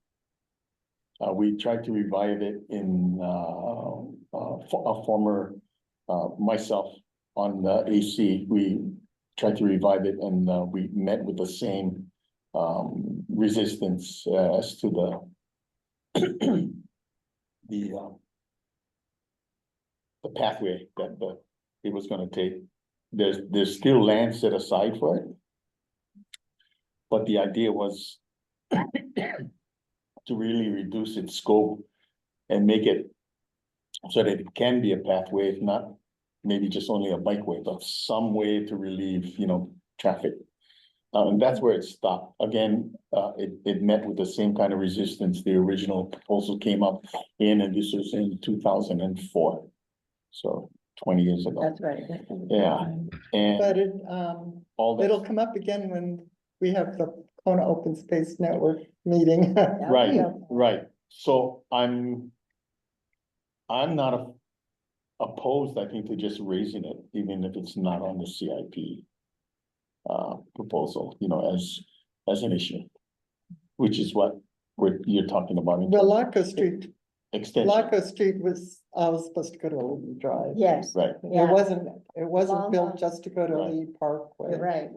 We tried to revive it in, a former, myself on the AC, we tried to revive it and, we met with the same resistance as to the the pathway that it was gonna take. There's still land set aside for it. But the idea was to really reduce its scope and make it so that it can be a pathway, if not maybe just only a bikeway, but some way to relieve, you know, traffic. And that's where it stopped. Again, it met with the same kind of resistance the original proposal came up in, and this was in 2004. So 20 years ago. That's right. Yeah. And But all that, it'll come up again when we have the Kona Open Space Network meeting. right, right. So I'm not opposed, I think, to just raising it, even if it's not on the CIP proposal, you know, as an issue, which is what you're talking about. in Well, terms of Laco Street, Extension, Laco Street was supposed to go to Lee Drive. Yes, right, It yeah. wasn't Long built line. just to go to Right. Lee Parkway. You're right.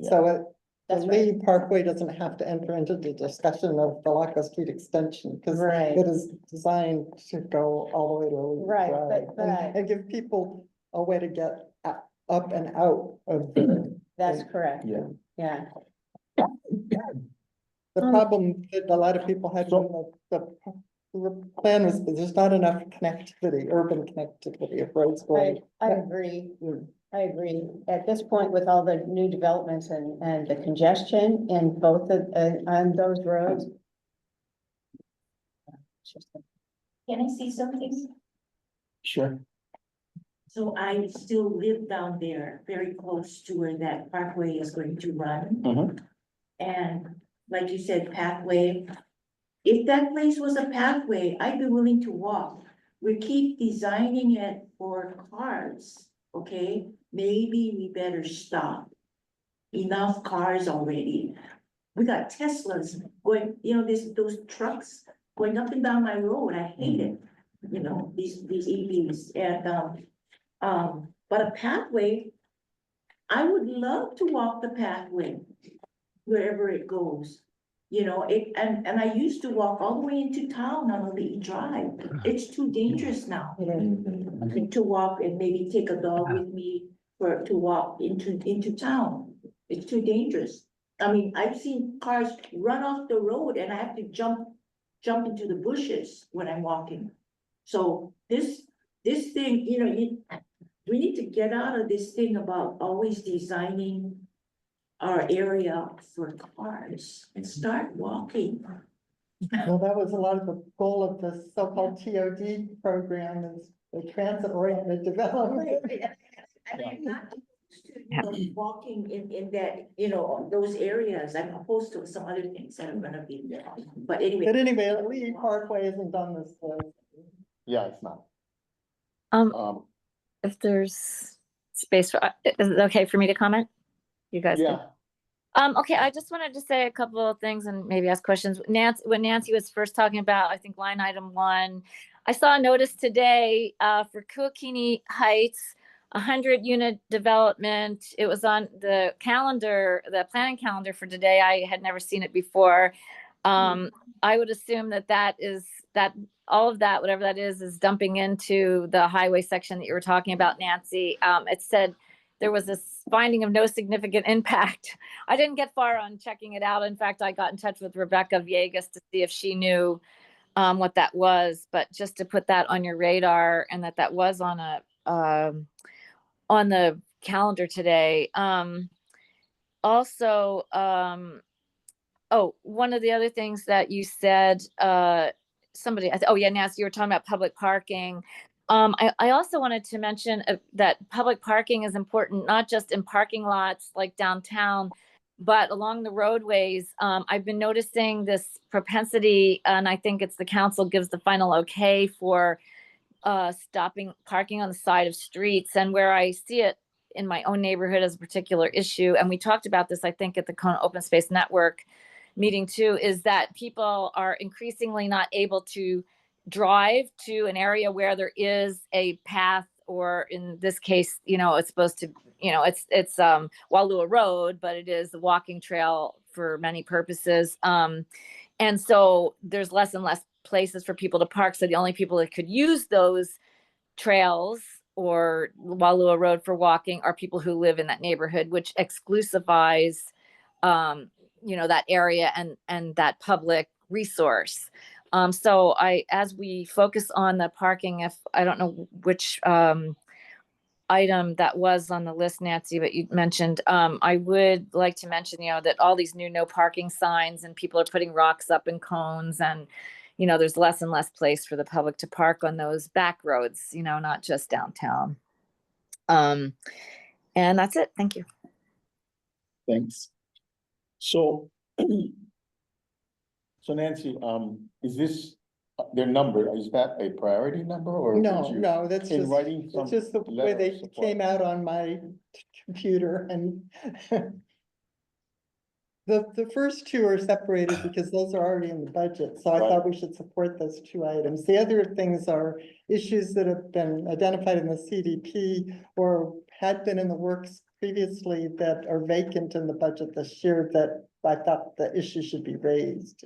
So the That's right. Lee Parkway doesn't have to enter into the discussion of the Laco Street extension, because Right. it is designed to go all the way to Lee Right, Drive. but- And give people a way to get up and out of the. That's correct. yeah. Yeah. The problem that a lot of people had when the plan was, that there's not enough connectivity, urban connectivity of roads going. I agree. I agree. At this point, with all the new developments and the congestion in both on those roads. Can I see something? Sure. So I still live down there, very close to where that parkway is going to run. Mhm. And like you said, pathway. If that place was a pathway, I'd be willing to walk. We keep designing it for cars, okay? Maybe we better stop. Enough cars already. We got Teslas going, those trucks going up and down my road. I hate it. These EVs and, but a pathway, I would love to walk the pathway wherever it goes. And I used to walk all the way into town on a Lee Drive. It's too dangerous now. To walk and maybe take a dog with me to walk into town. It's too dangerous. I mean, I've seen cars run off the road and I have to jump into the bushes when I'm walking. So this thing, we need to get out of this thing about always designing our area for cars and start walking. Well, that was a lot of the goal of the so-called TOD program is the transit-oriented development. And I'm not opposed to, walking in that, those areas. I'm opposed to some other things that are gonna be there. But anyway. But anyway, Lee Parkway isn't on this list. Yeah, it's not. If there's space for, is it okay for me to comment? You guys? Yeah, Okay, I just wanted to say a couple of things and maybe ask questions. When Nancy was first talking about, I think line item 1, I saw a notice today for Kuakini Heights, 100-unit development. It was on the calendar, the planning calendar for today. I had never seen it before. I would assume that all of that, whatever that is dumping into the highway section that you were talking about, Nancy. It said there was this finding of no significant impact. I didn't get far on checking it out. In fact, I got in touch with Rebecca Viegas to see if she knew what that was, but just to put that on your radar and that was on the calendar today. Also, one of the other things that you said, Nancy, you were talking about public parking. I also wanted to mention that public parking is important, not just in parking lots like downtown, but along the roadways. I've been noticing this propensity, and I think it's the council gives the final okay for stopping parking on the side of streets. And where I see it in my own neighborhood as a particular issue, and we talked about this, I think, at the Kona Open Space Network meeting too, is that people are increasingly not able to drive to an area where there is a path, or in this case, it's supposed to, it's Walua Road, but it is a walking trail for many purposes. And so there's less and less places for people to park. So the only people that could use those trails or Walua Road for walking are people who live in that neighborhood, which exclusivize that area and that public resource. So as we focus on the parking, if I don't know which item that was on the list, Nancy, but you mentioned, I would like to mention, that all these new no parking signs and people are putting rocks up in cones, and there's less and less place for the public to park on those back roads, not just downtown. And that's it. Thank you. thanks. So, Nancy, is this their number? Is that a priority number or? No, that's in just, writing some it's just the way letter of they support? came out on my computer, and the first two are separated because those are already in the budget, so I Right. thought we should support those 2 items. The other things are issues that have been identified in the CDP or had been in the works previously that are vacant in the budget this year that I thought the issue should be raised.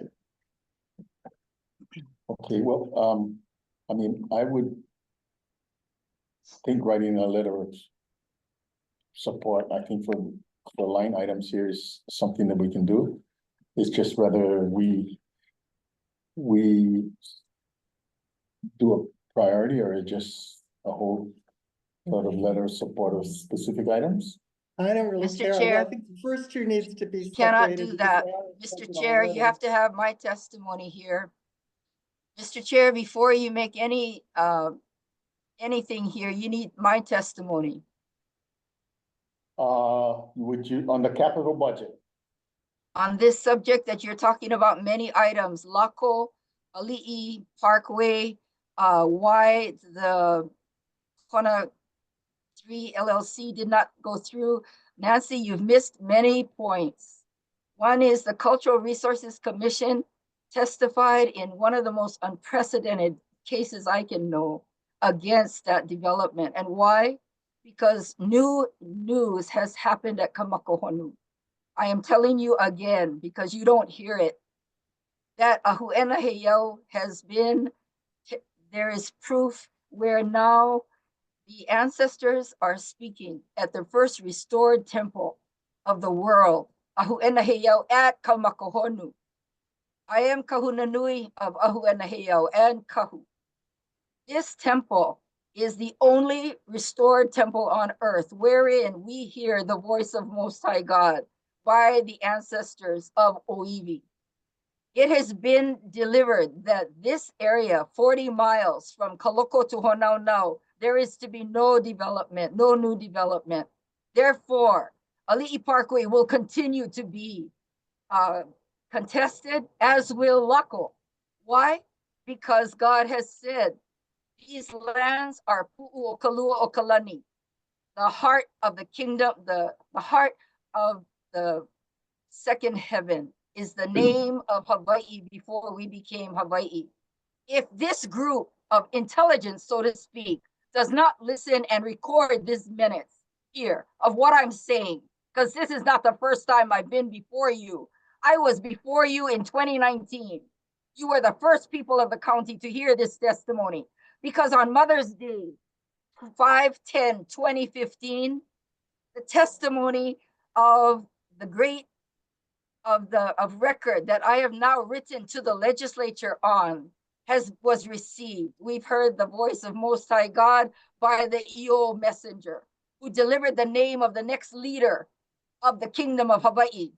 Okay, well, I mean, I would think writing a letter of support, I think for line items here is something that we can do. It's just whether we do a priority or just a whole sort of letter of support of specific items. I don't really Mr. care. Chair. I think the first two needs to be Cannot separated. do because that. they are in the Mr. budget Chair, you already. have to have my testimony here. Mr. Chair, before you make any anything here. You need my testimony. Would you, on the capital budget? On this subject that you're talking about, many items, Lako, Ali'i Parkway, why the Kona 3 LLC did not go through. Nancy, you've missed many points. One is the Cultural Resources Commission testified in one of the most unprecedented cases I can know against that development. And why? Because new news has happened at Kamakohonu. I am telling you again, because you don't hear it, that Ahu'ena Heiau has been, there is proof where now the ancestors are speaking at the first restored temple of the world, Ahu'ena Heiau at Kamakohonu. I am Kahunanui of Ahu'ena Heiau and Kahu. This temple is the only restored temple on earth wherein we hear the voice of Most High God by the ancestors of Oiwi. It has been delivered that this area, 40 miles from Kaloko to Honaunau, there is to be no development, no new development. Therefore, Ali'i Parkway will continue to be contested, as will Lako. Why? Because God has said, these lands are Pu'u o Kalua o Kalani, the heart of the kingdom, the heart of the second heaven is the name of Hawaii before we became Hawaii. If this group of intelligence, so to speak, does not listen and record these minutes here of what I'm saying, because this is not the first time I've been before you. I was before you in 2019. You were the first people of the county to hear this testimony, because on Mother's Day, 5/10/2015, the testimony of the great of record that I have now written to the legislature on was received. We've heard the voice of Most High God by the EO messenger, who delivered the name of the next leader of the Kingdom of Hawaii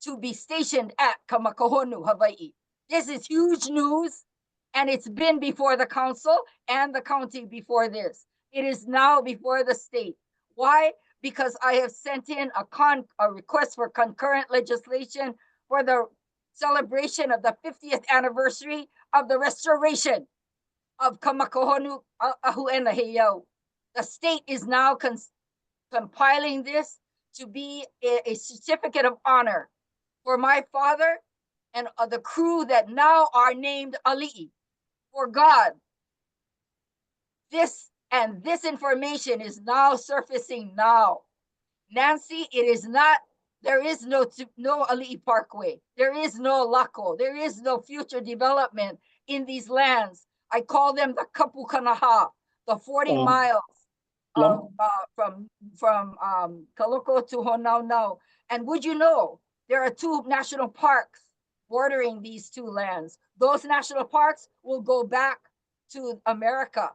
to be stationed at Kamakohonu, Hawaii. This is huge news, and it's been before the council and the county before this. It is now before the state. Why? Because I have sent in a request for concurrent legislation for the celebration of the 50th anniversary of the restoration of Kamakohonu Ahu'ena Heiau. The state is now compiling this to be a certificate of honor for my father and the crew that now are named Ali'i. For God, this information is now surfacing now. Nancy, it is not, there is no Ali'i Parkway. There is no Lako. There is no future development in these lands. I call them the Kapukanaha, the 40 miles from Kaloko to Honaunau. And would you know, there are 2 national parks bordering these 2 lands. Those national parks will go back to America.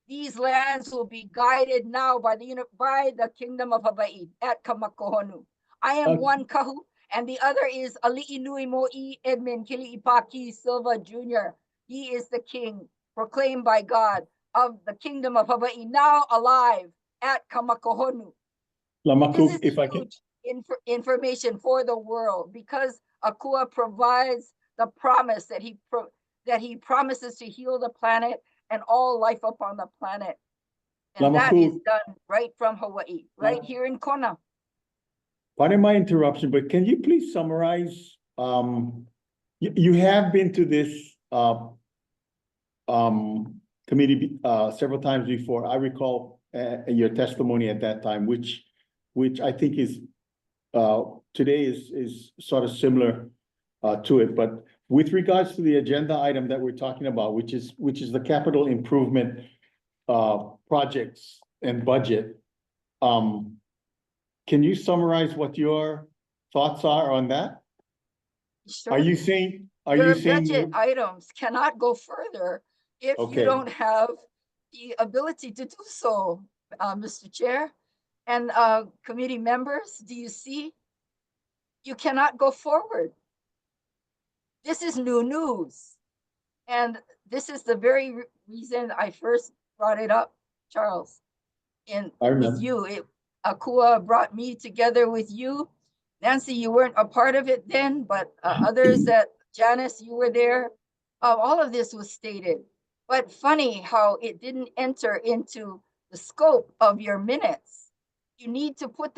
These lands will be guided now by the Kingdom of Hawaii at Kamakohonu. I am one Kahu, and the other is Ali'i Nui Mo'i Edmund Kili'ipaki Silva Jr. He is the king, proclaimed by God, of the Kingdom of Hawaii, now alive at Kamakohonu. This is if I can, information for the world, because Akua provides the promise that he promises to heal the planet and all life upon the planet. And that is done right from Hawaii, right here in Kona. Pardon my interruption, but can you please summarize? You have been to this committee several times before. I recall your testimony at that time, which I think is today is sort of similar to it. But with regards to the agenda item that we're talking about, which is the capital improvement projects and budget, can you summarize what your thoughts are on that? Sure. Are you saying budget items cannot go further if you don't have the ability to do so, Mr. Chair and committee members? Do you see? You cannot go forward. This is new news. And this is the very reason I first brought it up Charles. And I with remember. you, Akua brought me together with you. Nancy, you weren't a part of it then, but others that, Janice, you were there. All of this was stated, but funny how it didn't enter into the scope of your minutes. You need to put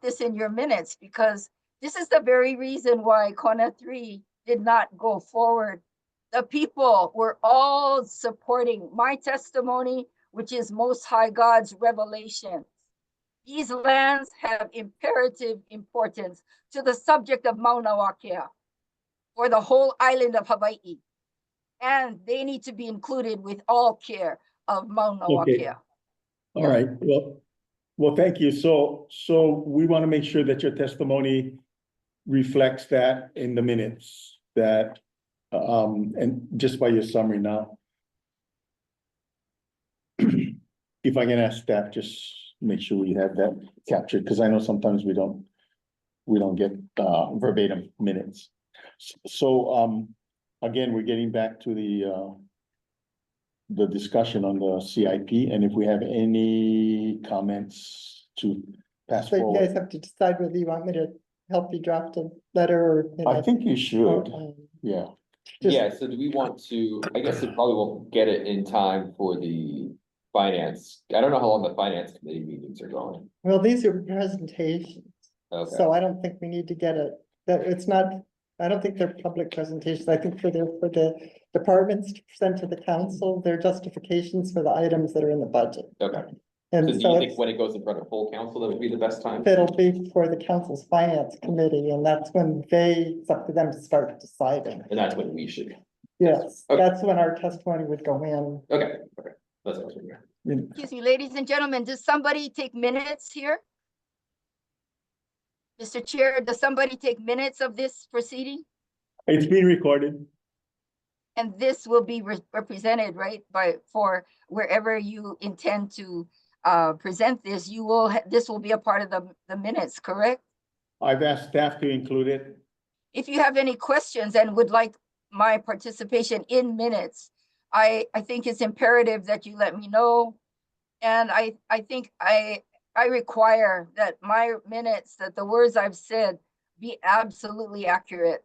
this in your minutes, because this is the very reason why Kona 3 did not go forward. The people were all supporting my testimony, which is Most High God's revelation. These lands have imperative importance to the subject of Mauna Wakea for the whole island of Hawaii. And they need to be included with all care of Mauna Okay. Wakea. All right, well, thank you. So we want to make sure that your testimony reflects that in the minutes, that, and just by your summary now. If I can ask staff, just make sure we have that captured, because I know sometimes we don't get verbatim minutes. So, again, we're getting back to the discussion on the CIP, and if we have any comments to pass So you guys forward. have to decide whether you want me to help you draft a letter or. I think you should, yeah. Just- Yeah, so do we want to, I guess it probably won't get it in time for the finance. I don't know how long the finance committee meetings are going. Well, these are presentations, Okay, so I don't think we need to get it, that it's not, I don't think they're public presentations. I think for the departments to present to the council, their justifications for the items that are in the budget. okay. And So do so you think when it goes in front of full council, that would be the best time? it'll be for the council's finance committee, and that's when it's up to them to start deciding. And that's when we should, Yes, Okay. that's when our testimony would go in. okay, that's what I was wondering. Excuse me, ladies and gentlemen, does somebody take minutes here? Mr. Chair, does somebody take minutes of this proceeding? It's being recorded. And this will be represented, right, for wherever you intend to present this, this will be a part of the minutes, correct? I've asked staff to include it. If you have any questions and would like my participation in minutes, I think it's imperative that you let me know. And I think I require that my minutes, that the words I've said be absolutely accurate.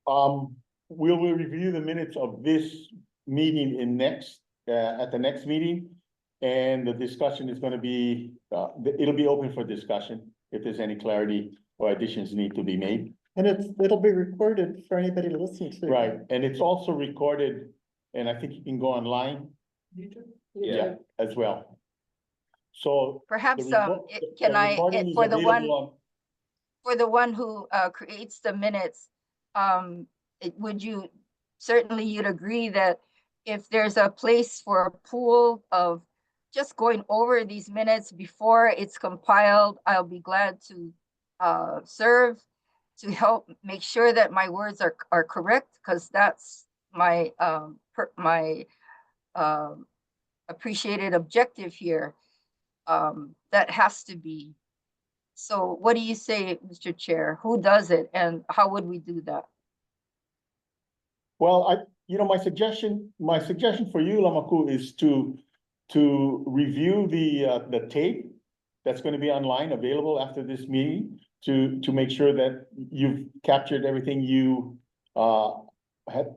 We will review the minutes of this meeting at the next meeting. And the discussion is gonna be, it'll be open for discussion if there's any clarity or additions need to be made. And it'll be recorded for anybody to listen to. Right, and it's also recorded, and I think you can go online, yeah, as well. So. Perhaps, the record- can the I, recording is for the one, available on- for the one who creates the minutes, would you, certainly you'd agree that if there's a place for a pool of just going over these minutes before it's compiled, I'll be glad to serve to help make sure that my words are correct, because that's my appreciated objective here. That has to be. So what do you say, Mr. Chair? Who does it and how would we do that? Well, my suggestion for you, Lamaku, is to review the tape that's gonna be online, available after this meeting, to make sure that you've captured everything you have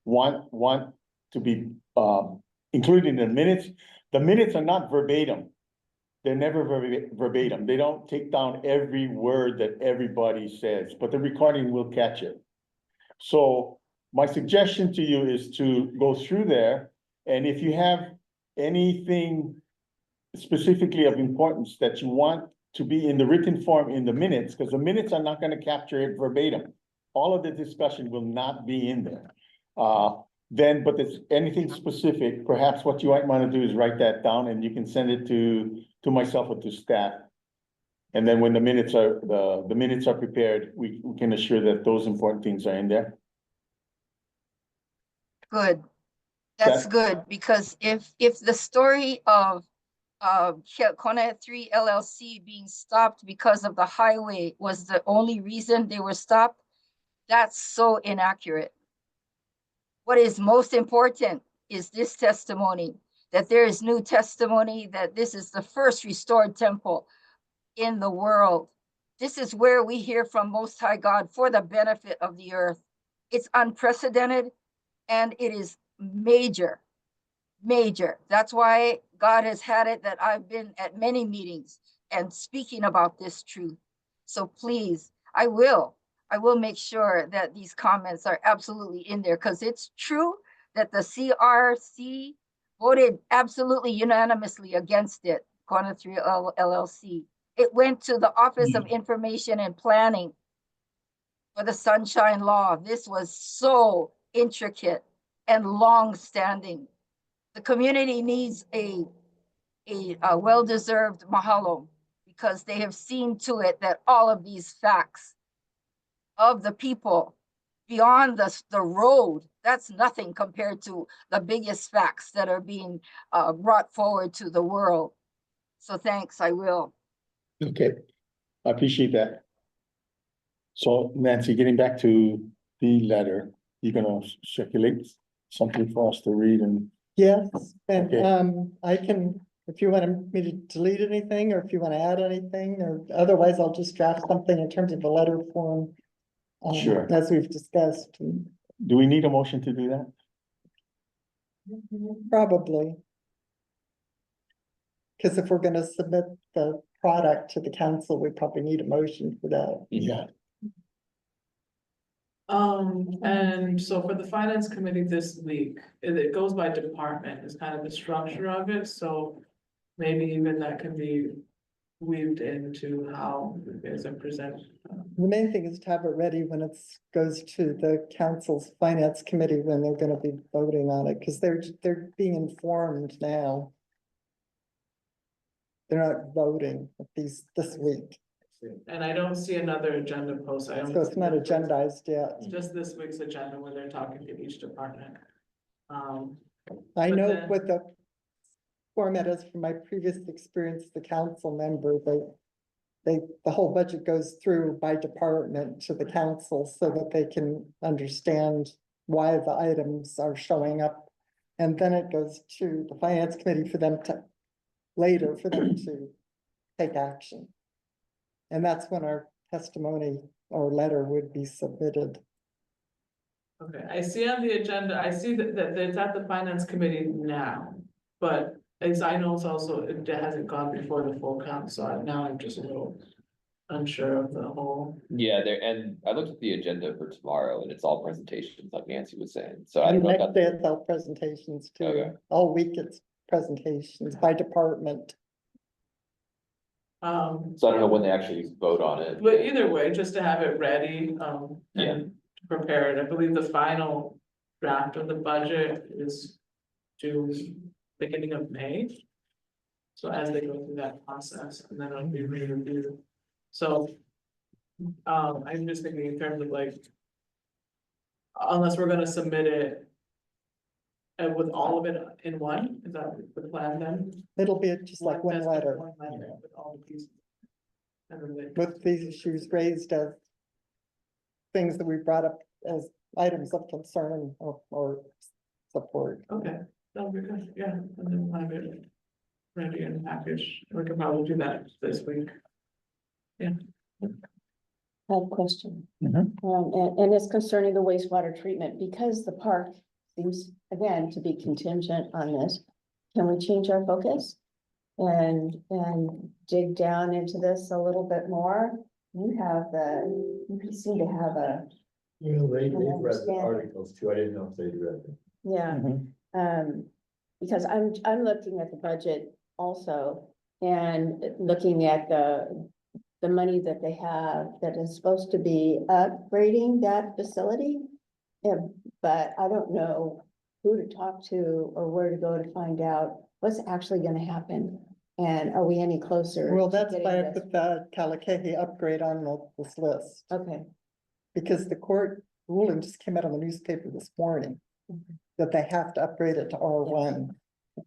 want to be included in the minutes. The minutes are not verbatim. They're never verbatim. They don't take down every word that everybody says, but the recording will catch it. So my suggestion to you is to go through there, and if you have anything specifically of importance that you want to be in the written form in the minutes, because the minutes are not gonna capture it verbatim. All of the discussion will not be in there. But if anything specific, perhaps what you might wanna do is write that down, and you can send it to myself or to staff. And then when the minutes are prepared, we can assure that those important things are in there. Good. That's good, because if the story of Kona 3 LLC being stopped because of the highway was the only reason they were stopped, that's so inaccurate. What is most important is this testimony, that there is new testimony, that this is the first restored temple in the world. This is where we hear from Most High God for the benefit of the earth. It's unprecedented and it is major, major. That's why God has had it that I've been at many meetings and speaking about this truth. So please, I will make sure that these comments are absolutely in there, because it's true that the CRC voted absolutely unanimously against it, Kona 3 LLC. It went to the Office of Information and Planning for the Sunshine Law. This was so intricate and long-standing. The community needs a well-deserved mahalo, because they have seen to it that all of these facts of the people beyond the road, that's nothing compared to the biggest facts that are being brought forward to the world. So thanks, I will. Okay, I appreciate that. So Nancy, getting back to the letter, you're gonna circulate something for us to read and, Yes, and Okay. I can, if you want me to delete anything, or if you want to add anything, or otherwise I'll just draft something in terms of the letter form. Sure. As we've discussed, do we need a motion to do that? probably. Because if we're gonna submit the product to the council, we probably need a motion for that. Yeah. And so for the finance committee this week, it goes by department, is kind of the structure of it, so maybe even that can be weaved into how it is presented. The main thing is to have it ready when it goes to the council's finance committee, when they're gonna be voting on it, because they're being informed now. They're not voting this week, And I don't see another agenda post, I don't. so it's not agendized yet. It's just this week's agenda where they're talking to each department. I But know then- what the format is from my previous experience, as the council member, the whole budget goes through by department to the council so that they can understand why the items are showing up. And then it goes to the finance committee for them to take action. And that's when our testimony or letter would be submitted. Okay, I see on the agenda, I see that it's at the finance committee now, but as I know, it's also, it hasn't gone before the full council, so now I'm just a little unsure of the whole. Yeah, there, and I looked at the agenda for tomorrow and it's all presentations, like Nancy was saying, so I And don't know. if next that- day it's all presentations too. Okay. All week it's presentations by department. So I don't know when they actually vote on it. But either way, just to have it ready, Yeah. and prepared, I believe the final draft of the budget is due beginning of May. So as they go through that process, and then it'll be re-reviewed, so. I'm just thinking in terms of like. Unless we're gonna submit it. And with all of it in one, is that the plan then? It'll be just like one That's letter one letter with all the pieces. And then they. with these issues raised as things that we brought up as items of concern or support. Okay, that'll be good, yeah, and then we'll have it ready and packaged, we can probably do that this week. I have a question. Mhm. And it's concerning the wastewater treatment, because the park seems, again, to be contingent on this. Can we change our focus? And dig down into this a little bit more? You seem to have a, You know, they've read the understand. articles too, I didn't know if they'd read them. yeah. Mhm. Because I'm looking at the budget also and looking at the money that they have that is supposed to be upgrading that facility. But I don't know who to talk to or where to go to find out what's actually gonna happen. And are we any closer? Well, to that's getting why I this? put the Kalakahi upgrade on this list, Okay, because the court ruling just came out on the newspaper this morning. That they have to upgrade it to R1,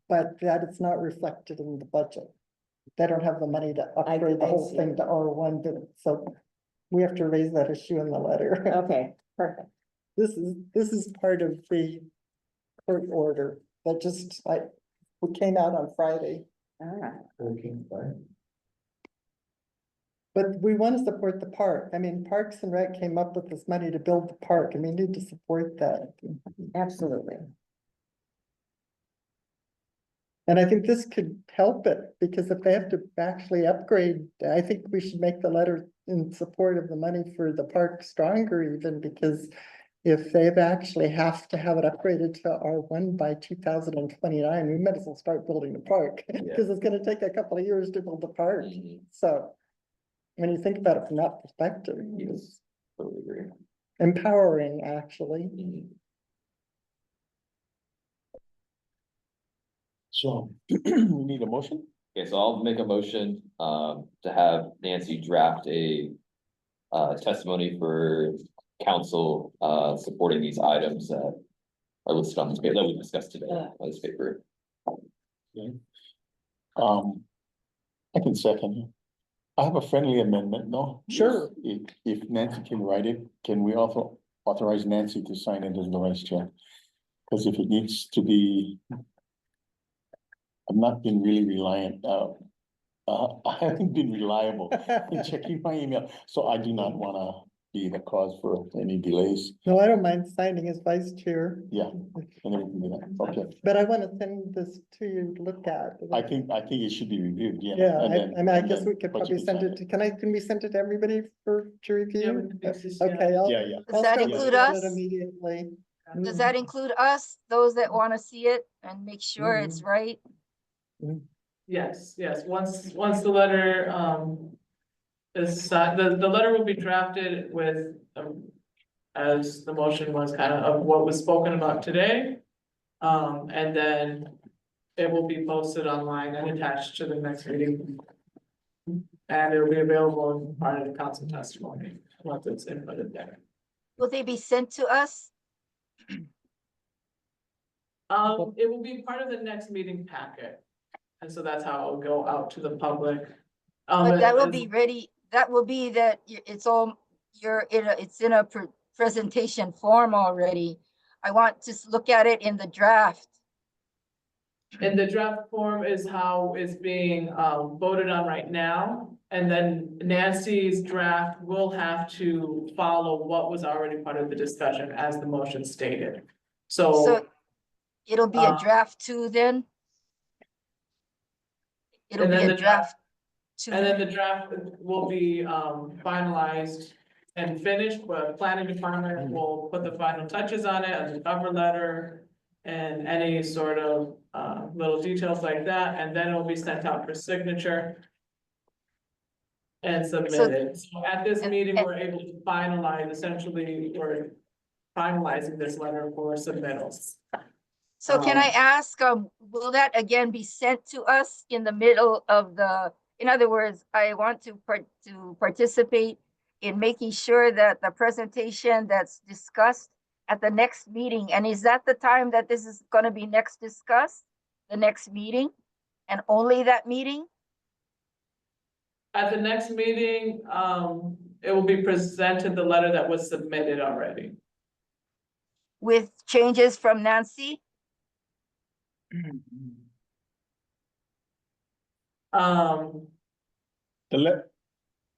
but that is not reflected in the budget. They don't have the money to upgrade the I whole see. thing to R1, but so we have to raise that issue in the letter. okay, perfect. This is part of the court order. that just like, what came out on Friday. Ah, Okay, fine. But we want to support the park. I mean, Parks and Rec came up with this money to build the park and we need to support that. absolutely. And I think this could help it, because if they have to actually upgrade, I think we should make the letter in support of the money for the park stronger even, because if they've actually have to have it upgraded to R1 by 2029, we might as well start building the park, because it's gonna take a couple of years to build the park. Mhm. So when you think about it from that perspective, it's Totally agree. empowering, actually. Mhm. So we need a motion? Okay, so I'll make a motion, to have Nancy draft a testimony for council, supporting these items that are listed on this paper that we discussed today on this paper. I can second it. I have a friendly amendment, no? Sure. If Nancy can write it, can we also authorize Nancy to sign it as the vice chair? Because if it needs to be. I've not been really reliant, I haven't been reliable in checking my email, so I do not wanna be the cause for any delays. No, I don't mind signing as vice chair, Yeah, and everything like that. Okay, but I want to send this to you to look at. I think it should be reviewed, yeah. Yeah, and then- I mean, I and guess then- we could but you probably can send sign it to, can we send it to everybody for to Yeah, review? we can fix this, yeah. Okay, I'll. Yeah, yeah. Does I'll that start include looking at us? it Immediately. Does that include us, those that want to see it and make sure it's right? Yes, once the letter, is, the letter will be drafted with, as the motion was kind of what was spoken about today. And then it will be posted online and attached to the next meeting. And it'll be available as part of the council testimony, once it's inputted there. Will they be sent to us? It will be part of the next meeting packet. And so that's how it'll go out to the public. But that will as- be ready, that will be that it's all, it's in a presentation form already. I want to look at it in the draft. And the draft form is how it's being voted on right now. And then Nancy's draft will have to follow what was already part of the discussion as the motion stated. So So it'll be a uh, draft two then? It'll and be then a the draft two. and then the draft will be finalized and finished, but planning department will put the final touches on it, as a cover letter. And any sort of little details like that, and then it will be sent out for signature. And submitted. So at this meeting, we're able to finalize, essentially, we're finalizing this letter for submittals. So can I ask, will that again be sent to us in the middle of in other words, I want to participate in making sure that the presentation that's discussed at the next meeting, and is that the time that this is gonna be next discussed? The next meeting, and only that meeting? At the next meeting, it will be presented the letter that was submitted already. With changes from Nancy?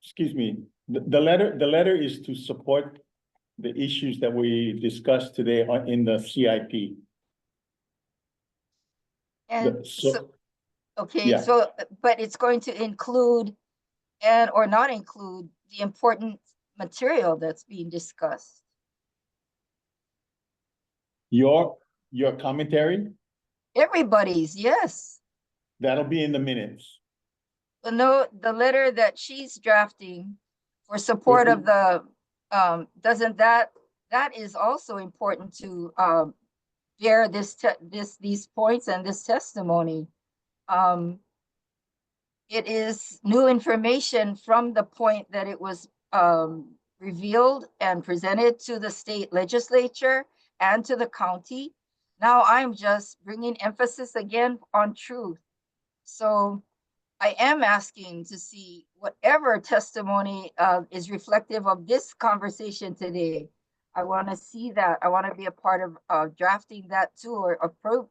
Excuse me, the letter is to support the issues that we discussed today in the CIP. And so- so, okay, yeah. so, but it's going to include or not include the important material that's being discussed. Your commentary, Everybody's, yes. that'll be in the minutes. But no, the letter that she's drafting for support of the, doesn't that is also important to, bear these points and this testimony. It is new information from the point that it was, revealed and presented to the state legislature and to the county. Now I'm just bringing emphasis again on truth. So I am asking to see whatever testimony is reflective of this conversation today. I want to see that. I want to be a part of drafting that too, or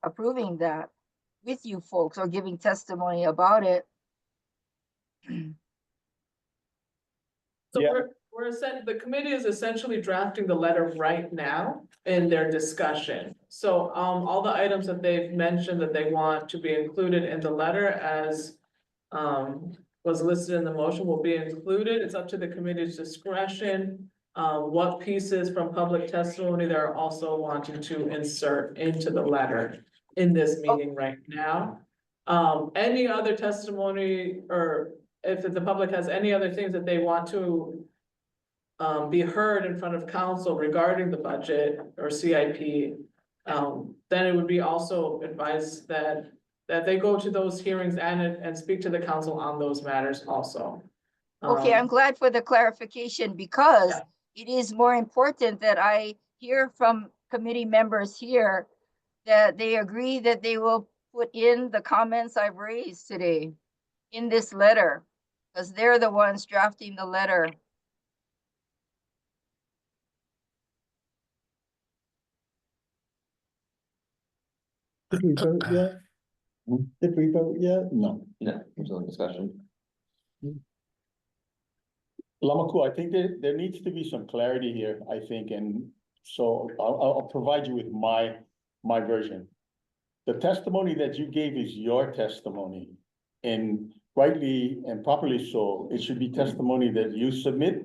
approving that with you folks, or giving testimony about it. So Yeah. the committee is essentially drafting the letter right now in their discussion. So, all the items that they've mentioned that they want to be included in the letter as was listed in the motion will be included. It's up to the committee's discretion. What pieces from public testimony they're also wanting to insert into the letter in this meeting right now. Any other testimony, or if the public has any other things that they want to be heard in front of council regarding the budget or CIP, then it would be also advised that they go to those hearings and speak to the council on those matters also. Okay, I'm glad for the clarification, because it is more important that I hear from committee members here that they agree that they will put in the comments I've raised today in this letter, because they're the ones drafting the letter. Did we vote yet? Did we vote yet? No. No, we're still in discussion. Lamaku, I think there needs to be some clarity here, I think, and so I'll provide you with my version. The testimony that you gave is your testimony, and rightly and properly so, it should be testimony that you submit.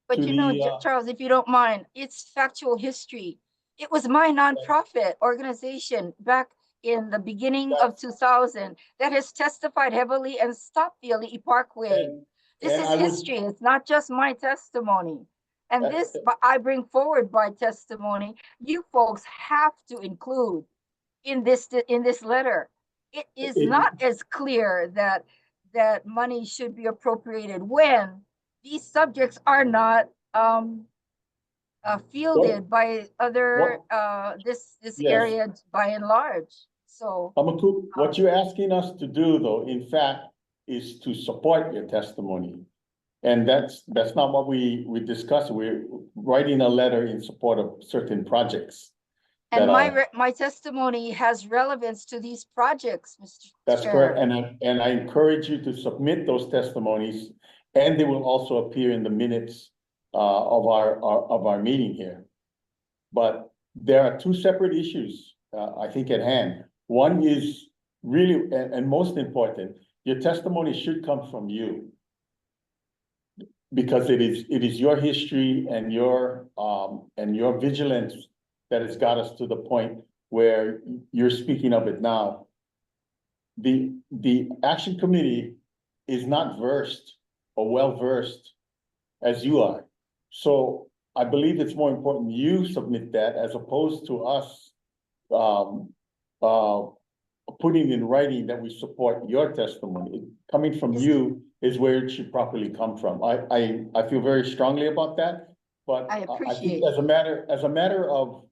But to you know, the, Charles, if you don't mind, it's factual history. It was my nonprofit organization back in the beginning of 2000 that has testified heavily and stopped the Ali'i Parkway. This and is I would- history. It's not just my testimony. And Uh, this, but I bring forward by testimony, you folks have to include in this letter. It is not as clear that money should be appropriated when these subjects are not fielded by other this Yes. area by and large. So Lamaku, what you're asking us to do, though, in fact, is to support your testimony. And that's not what we discussed. We're writing a letter in support of certain projects. and that my testimony has relevance to these projects, Mr. That's Chair. correct, and I encourage you to submit those testimonies, and they will also appear in the minutes of our meeting here. But there are two separate issues, I think, at hand. One is really, and most important, your testimony should come from you. Because it is your history and your vigilance that has got us to the point where you're speaking of it now. The action committee is not versed or well-versed as you are. So I believe it's more important you submit that as opposed to us putting in writing that we support your testimony. Coming from you is where it should properly come from. I feel very strongly about that, but I I appreciate think as a matter of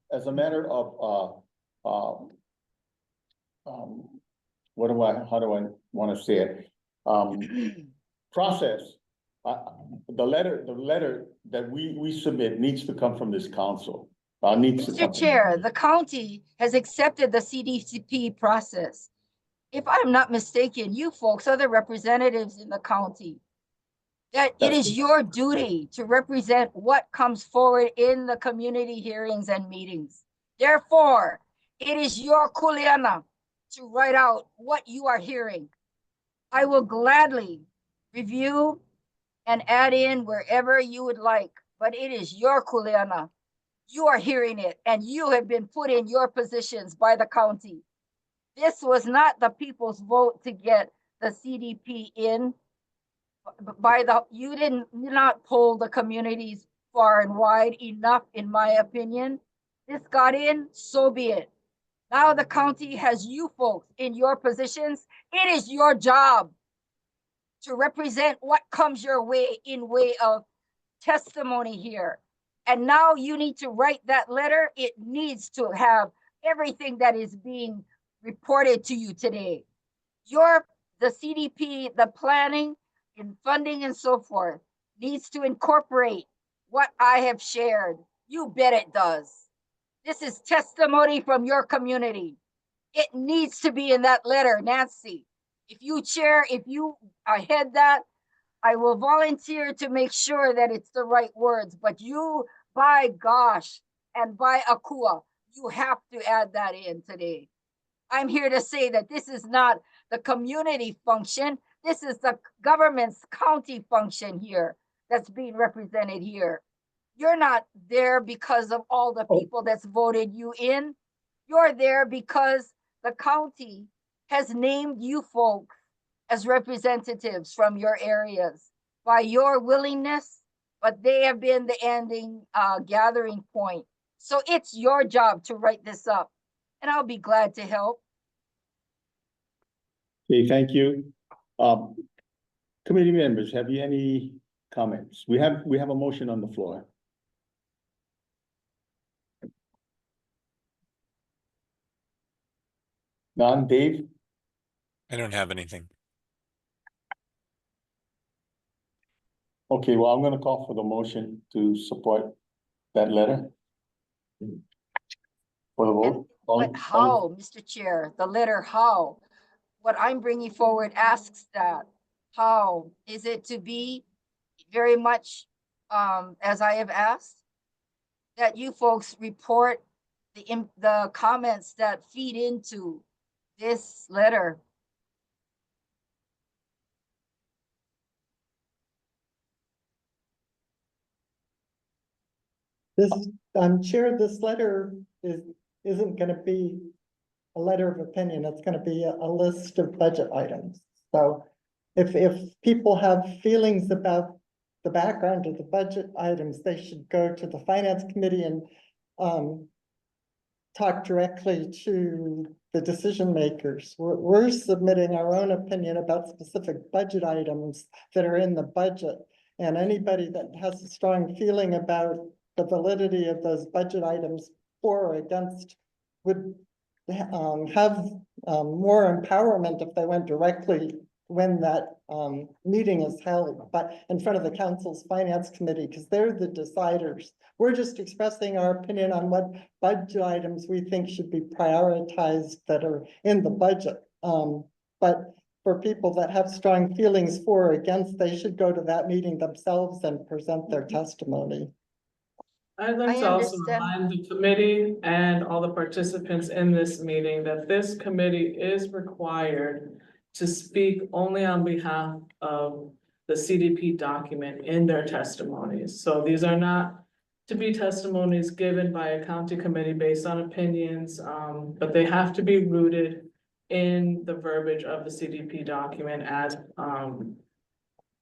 how do I want to say it? Process. The letter that we submit needs to come from this council. Needs to come Mr. from- Chair, the county has accepted the CDP process. If I'm not mistaken, you folks are the representatives in the county. That it That's is your duty to represent what comes forward in the community hearings and meetings. Therefore, it is your kuleana to write out what you are hearing. I will gladly review and add in wherever you would like, but it is your kuleana. You are hearing it, and you have been put in your positions by the county. This was not the people's vote to get the CDP in. You did not poll the communities far and wide enough, in my opinion. This got in, so be it. Now the county has you folks in your positions. It is your job to represent what comes your way in way of testimony here. And now you need to write that letter. It needs to have everything that is being reported to you today. The CDP, the planning and funding and so forth needs to incorporate what I have shared You bet it does. This is testimony from your community. It needs to be in that letter, Nancy. If you head that, I will volunteer to make sure that it's the right words, but you, by gosh, and by Akua, you have to add that in today. I'm here to say that this is not the community function. This is the government's county function here that's being represented here. You're not there because of all the people that's voted you in. You're there because the county has named you folks as representatives from your areas by your willingness, but they have been the ending gathering point. So it's your job to write this up, and I'll be glad to help. Okay, thank you. Committee members, have you any comments? We have a motion on the floor. None, Dave? I don't have anything. Okay, well, I'm gonna call for the motion to support that letter. For the vote. But how, Mr. Chair, the letter how? What I'm bringing forward asks that. How is it to be very much as I have asked? That you folks report the comments that feed into this letter. This, I'm sure this letter isn't gonna be a letter of opinion, it's gonna be a list of budget items. So if people have feelings about the background of the budget items, they should go to the finance committee and talk directly to the decision makers. We're submitting our own opinion about specific budget items that are in the budget. And anybody that has a strong feeling about the validity of those budget items for or against would have more empowerment if they went directly when that meeting is held, but in front of the council's finance committee, because they're the deciders. We're just expressing our opinion on what budget items we think should be prioritized that are in the budget. But for people that have strong feelings for or against, they should go to that meeting themselves and present their testimony. I'd like I to also understand. remind the committee and all the participants in this meeting that this committee is required to speak only on behalf of the CDP document in their testimonies. So these are not to be testimonies given by a county committee based on opinions, but they have to be rooted in the verbiage of the CDP document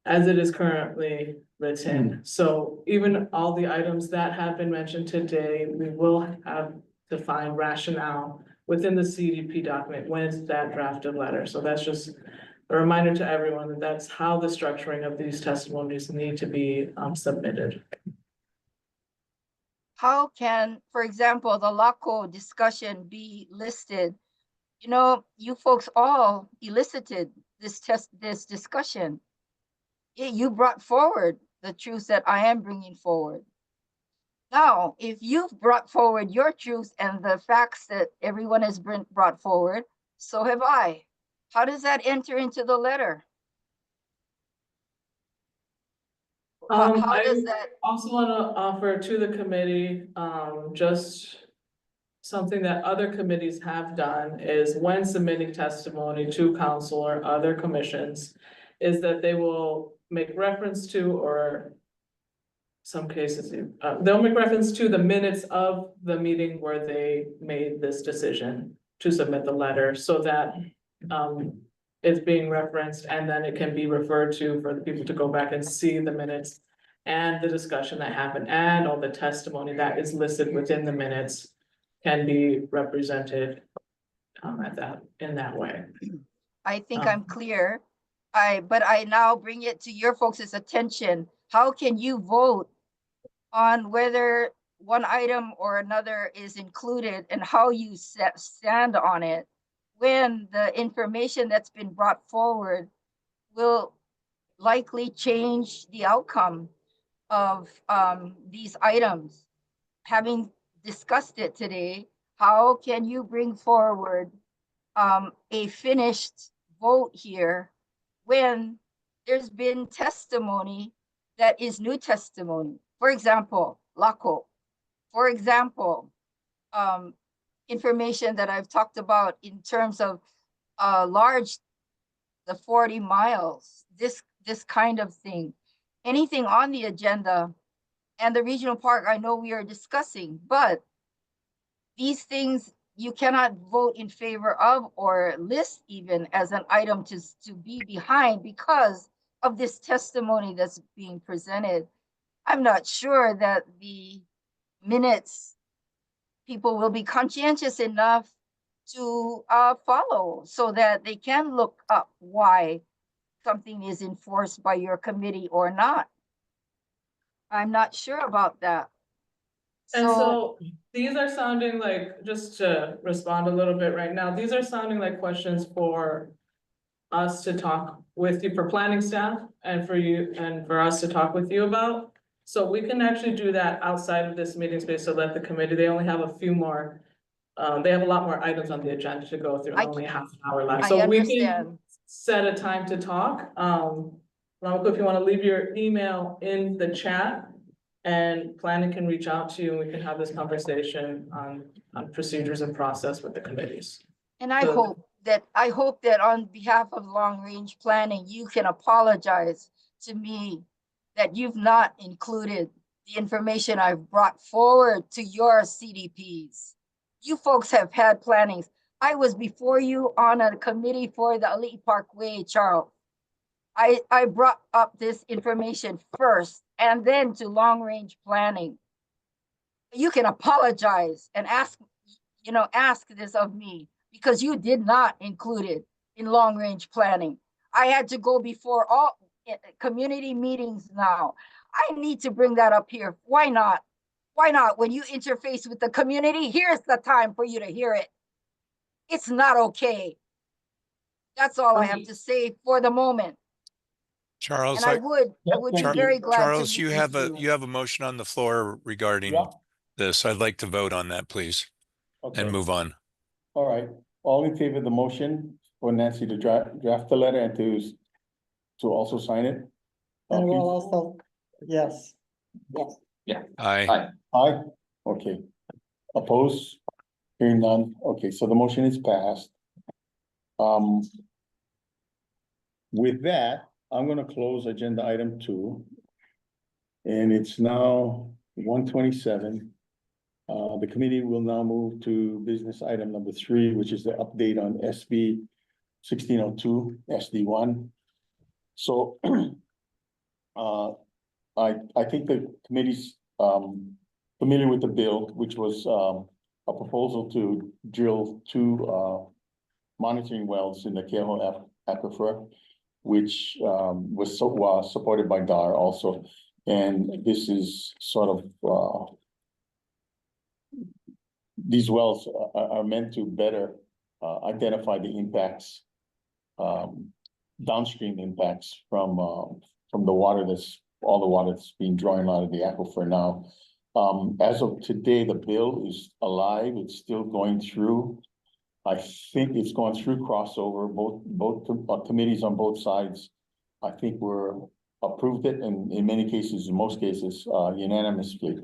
as it is currently written. So even all the items that have been mentioned today, we will have to find rationale within the CDP document when it's that drafted letter. So that's just a reminder to everyone that that's how the structuring of these testimonies need to be submitted. How can, for example, the LACO discussion be listed? You know, you folks all elicited this discussion. You brought forward the truths that I am bringing forward. Now, if you've brought forward your truth and the facts that everyone has brought forward, so have I. How does that enter into the letter? How does that? Also want to offer to the committee, just something that other committees have done is when submitting testimony to council or other commissions, is that they will make reference to, or some cases, they'll make reference to the minutes of the meeting where they made this decision to submit the letter, so that it's being referenced, and then it can be referred to for the people to go back and see the minutes and the discussion that happened, and all the testimony that is listed within the minutes can be represented in that way. I think I'm clear. But I now bring it to your folks' attention. How can you vote on whether one item or another is included and how you stand on it when the information that's been brought forward will likely change the outcome of these items? having discussed it today, how can you bring forward a finished vote here when there's been testimony that is new testimony? For example, LACO. For example, information that I've talked about in terms of the 40 miles, this kind of thing. Anything on the agenda, and the regional park, I know we are discussing, but these things you cannot vote in favor of or list even as an item to be behind because of this testimony that's being presented. I'm not sure that the minutes people will be conscientious enough to follow so that they can look up why something is enforced by your committee or not. I'm not sure about that. And so these are sounding like, just to respond a little bit right now, these are sounding like questions for us to talk with you, for planning staff, and for you, and for us to talk with you about. So we can actually do that outside of this meeting space, so that the committee, they only have a few more, they have a lot more items on the agenda to go through, and only half an hour left. I So we understand. can set a time to talk. Lamako, if you want to leave your email in the chat, and planning can reach out to you, and we can have this conversation on procedures and process with the committees. And I So- hope that on behalf of long range planning, you can apologize to me that you've not included the information I've brought forward to your CDPs. You folks have had plannings. I was before you on a committee for the Ali'i Parkway, Charles. I brought up this information first and then to long range planning. You can apologize and ask this of me because you did not include it in long range planning. I had to go before all community meetings now. I need to bring that up here. Why not? Why not? When you interface with the community, here's the time for you to hear it. It's not okay. That's all I have to say for the moment. Charles, And I would be thank you. very glad Charles, to. you have a motion on the floor regarding Yeah. this. I'd like to vote on that, please, Okay, and move on. all right. All in favor of the motion for Nancy to draft the letter and to also sign it? And we'll also, yes. Aye. Aye, okay. Oppose? Hearing none, okay, so the motion is passed. With that, I'm gonna close agenda item 2. And it's now 1:27. The committee will now move to business item number 3, which is the update on SB 1602 SD1. So I think the committee's familiar with the bill, which was a proposal to drill 2 monitoring wells in the Kehoe aquifer, which was supported by DAR also. And this is sort of these wells are meant to better identify the impacts, downstream impacts from the water all the water that's being drawn out of the aquifer now. As of today, the bill is alive. It's still going through. I think it's gone through crossover, both committees on both sides. I think we're approved it, and in many cases, in most cases, unanimously.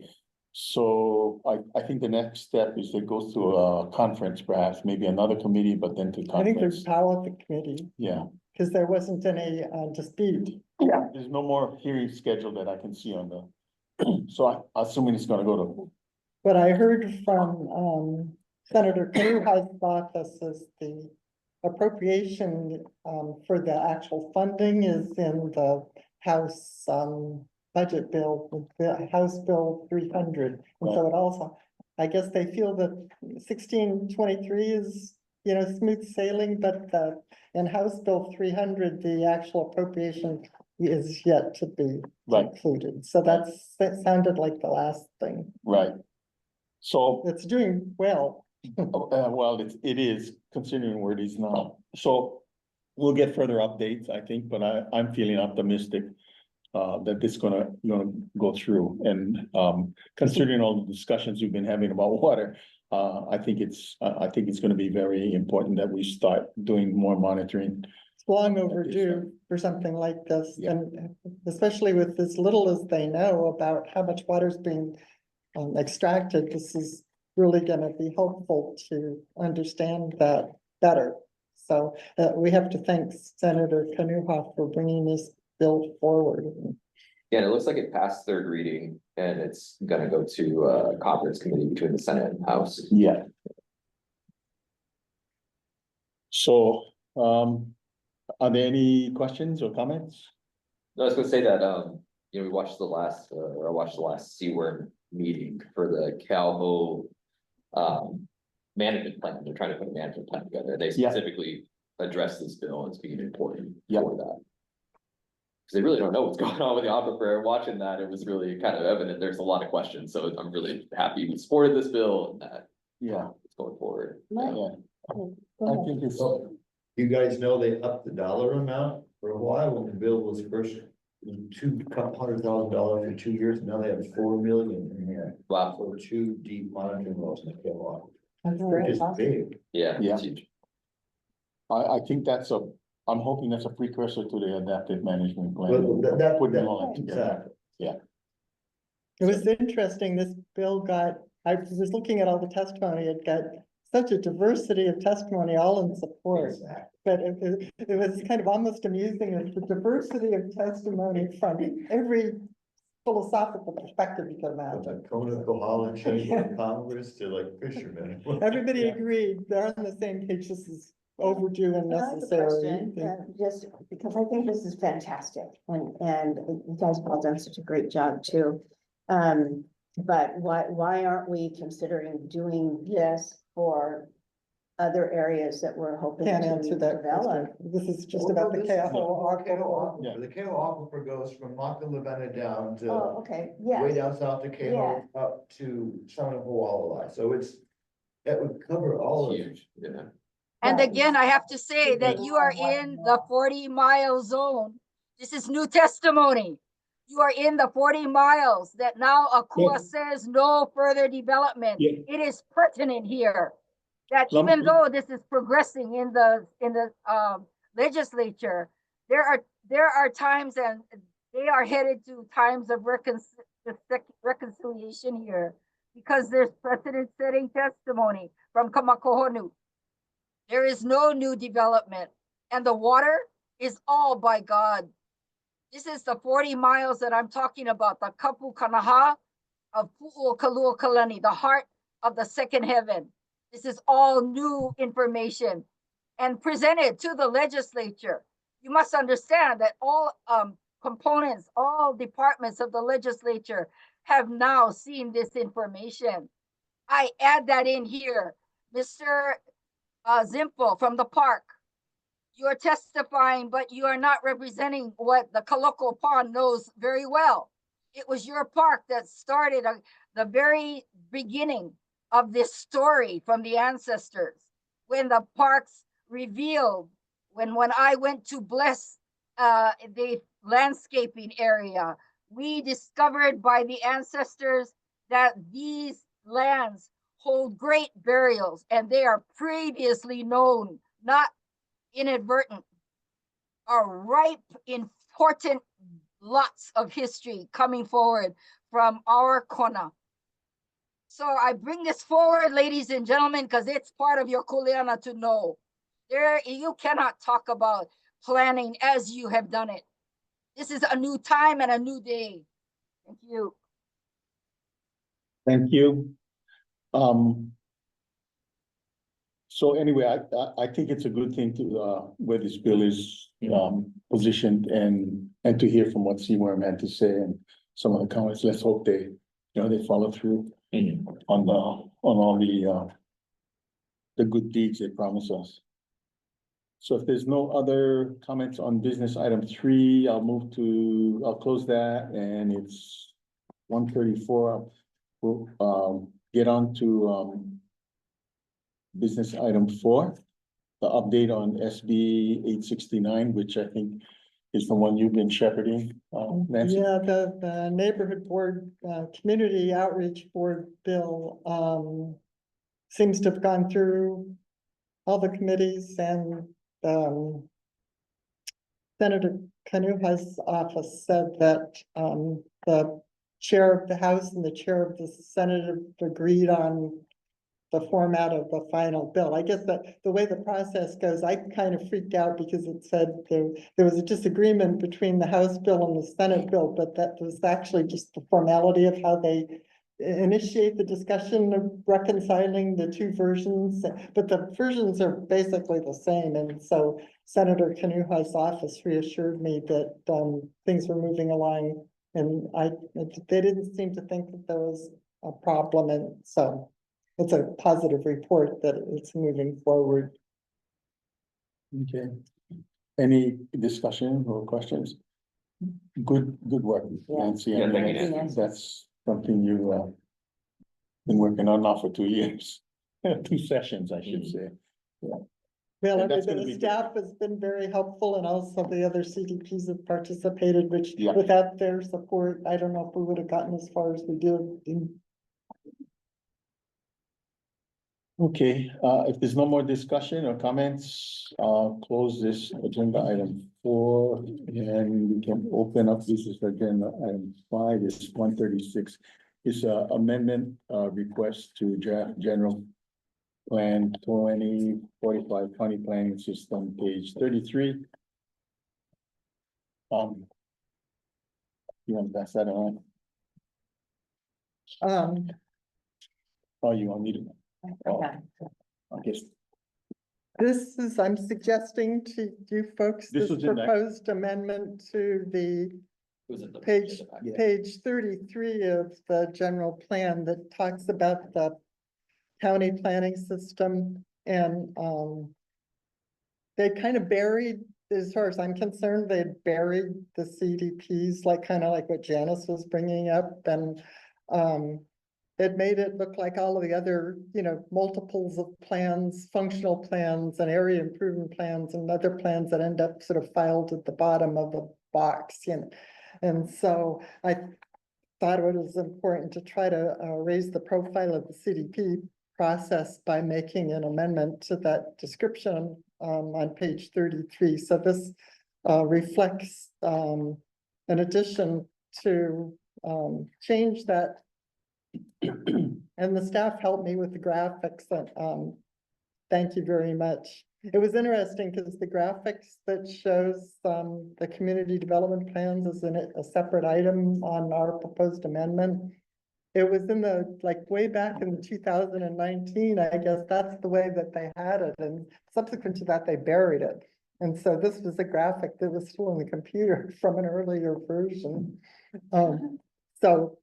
So I think the next step is to go to a conference, perhaps, maybe another committee, but then to I think there's conference. power at the committee, Yeah, because there wasn't any dispute. there's no more hearing scheduled that I can see on the, so assuming it's gonna go to. What I heard from Senator Kayuha's office is the appropriation for the actual funding is in the House budget bill, the House Bill 300. And so it also, I guess they feel that 1623 is, smooth sailing, but in House Bill 300, the actual appropriation is yet to be Right. included. So that sounded like the last thing. Right. So, It's doing well. well, it is considering where it is now. So we'll get further updates, I think, but I'm feeling optimistic. that this gonna go through. And, considering all the discussions we've been having about water, I think it's gonna be very important that we start doing more monitoring. It's long overdue for something like this, Yeah. and especially with as little as they know about how much water's being extracted, this is really gonna be helpful to understand that better. So, we have to thank Senator Kanuha for bringing this bill forward. Yeah, and it looks like it passed third reading and it's gonna go to conference committee between the Senate and House. Yeah. So, are there any questions or comments? No, I was gonna say that, we watched the last, or I watched the last CWER meeting for the Calho. Management plan, they're trying to put a management plan together, they Yeah. specifically address this bill as being important Yeah. for that. Cause they really don't know what's going on with the aquifer, watching that, it was really kind of evident, there's a lot of questions, so I'm really happy we supported this bill and that Yeah, it's going forward. Right. yeah, Go I ahead. think it's, So, you guys know they upped the dollar amount for a while when the bill was first, $200,000 for 2 years, now they have 4 million in here. Wow, For 2 deep monitoring wells in the Kilowatt, That's Oh, great. which is big. yeah, Yeah. it's huge. I think I'm hoping that's a precursor to the adaptive management plan. But that, Putting it all together. exactly. It was interesting, this bill got, I was looking at all the testimony, it got such a diversity of testimony, all in support. Exactly. But it was kind of almost amusing, that the diversity of testimony from every philosophical perspective you could From imagine. the Kona, Kohala Chamber of Congress to like fishermen. Everybody agreed, they're on the same page, this is overdue and I have a necessary. question, just because I think this is fantastic, and you guys have all done such a great job too. But why aren't we considering doing this for other areas that we're hoping Can't to answer that develop? question. This is just Well, about the this is Keohane Keohane Aquifer. Yeah. The Keohane Aquifer goes from Maka Lavena down to Oh, okay, way yes, down south to Keohane, up to Summit of Hualalai. So that would cover all of It's it. huge, yeah. And Right. again, I have to say that you are in the 40-mile zone. This is new testimony. You are in the 40 miles that now Akua says no further development. Yeah. It is pertinent here that Lum- even though this is progressing in the legislature, there are times, and they are headed to times of reconciliation here, because there's precedent-setting testimony from Kamakohonu. There is no new development, and the water is all by God. This is the 40 miles that I'm talking about, the Kapu Kanaha of Pu'uokaluokalani, the heart of the second heaven. This is all new information and presented to the legislature. You must understand that all components, all departments of the legislature have now seen this information. I add that in here. Mr. Zimpo from the park, you are testifying, but you are not representing what the Kaloko Pond knows very well. It was your park that started the very beginning of this story from the ancestors. When the parks revealed, when I went to bless the landscaping area, we discovered by the ancestors that these lands hold great burials, and they are previously known, not inadvertent, are ripe, important lots of history coming forward from our Kona. So I bring this forward, ladies and gentlemen, because it's part of your kuleana to know. You cannot talk about planning as you have done it. This is a new time and a new day. Thank you. Thank you. So anyway, I think it's a good thing to, where this bill is, positioned and to hear from what CWRM had to say and some of the comments. Let's hope they follow through on all the good deeds they promise us. So if there's no other comments on business item 3, I'll close that, and it's 1:34. We'll get on to business item 4, the update on SB 869, which I think is the one you've been shepherding, Nancy? Yeah, the neighborhood board, community outreach board bill, seems to have gone through all the committees and, Senator Kanuha's office said that, the chair of the House and the chair of the Senate have agreed on the format of the final bill. I guess that the way the process goes, I kind of freaked out because it said there was a disagreement between the House bill and the Senate bill, but that was actually just the formality of how they initiate the discussion of reconciling the two versions, but the versions are basically the same. And so Senator Kanuha's office reassured me that, things were moving along, and they didn't seem to think that there was a problem, and so it's a positive report that it's moving forward. Okay. Any discussion or questions? Good work, Nancy. I Yeah, mean, thank you, that's- Nancy. That's something you, been working on now for 2 years, 2 sessions, I should say. Well, And that's everybody, gonna the be- staff has been very helpful, and also the other CDPs have participated, which Yeah. without their support, I don't know if we would have gotten as far as we did. Okay, if there's no more discussion or comments, close this agenda item 4, and we can open up this is agenda item 5, it's 136. It's a amendment, request to draft general plan 2045 county planning system, page 33. You want to pass that on? Oh, you don't need it. Oh, I guess This is, I'm suggesting to you folks, This this was in that- proposed amendment to the It was in the Page- agenda packet. Yeah. page 33 of the general plan that talks about the county planning system, and, they kind of buried, as far as I'm concerned, they buried the CDPs, like, kind of like what Janice was bringing up, and, it made it look like all of the other, multiples of plans, functional plans and area improvement plans and other plans that end up sort of filed at the bottom of the box, And so I thought it was important to try to, raise the profile of the CDP process by making an amendment to that description, on page 33. So this, reflects, an addition to, change that. And the staff helped me with the graphics, and, thank you very much. It was interesting because the graphics that shows, the community development plans is in a separate item on our proposed amendment. It was in the, like, way back in 2019, I guess that's the way that they had it, and subsequent to that, they buried it. And so this was a graphic that was still in the computer from an earlier version. So,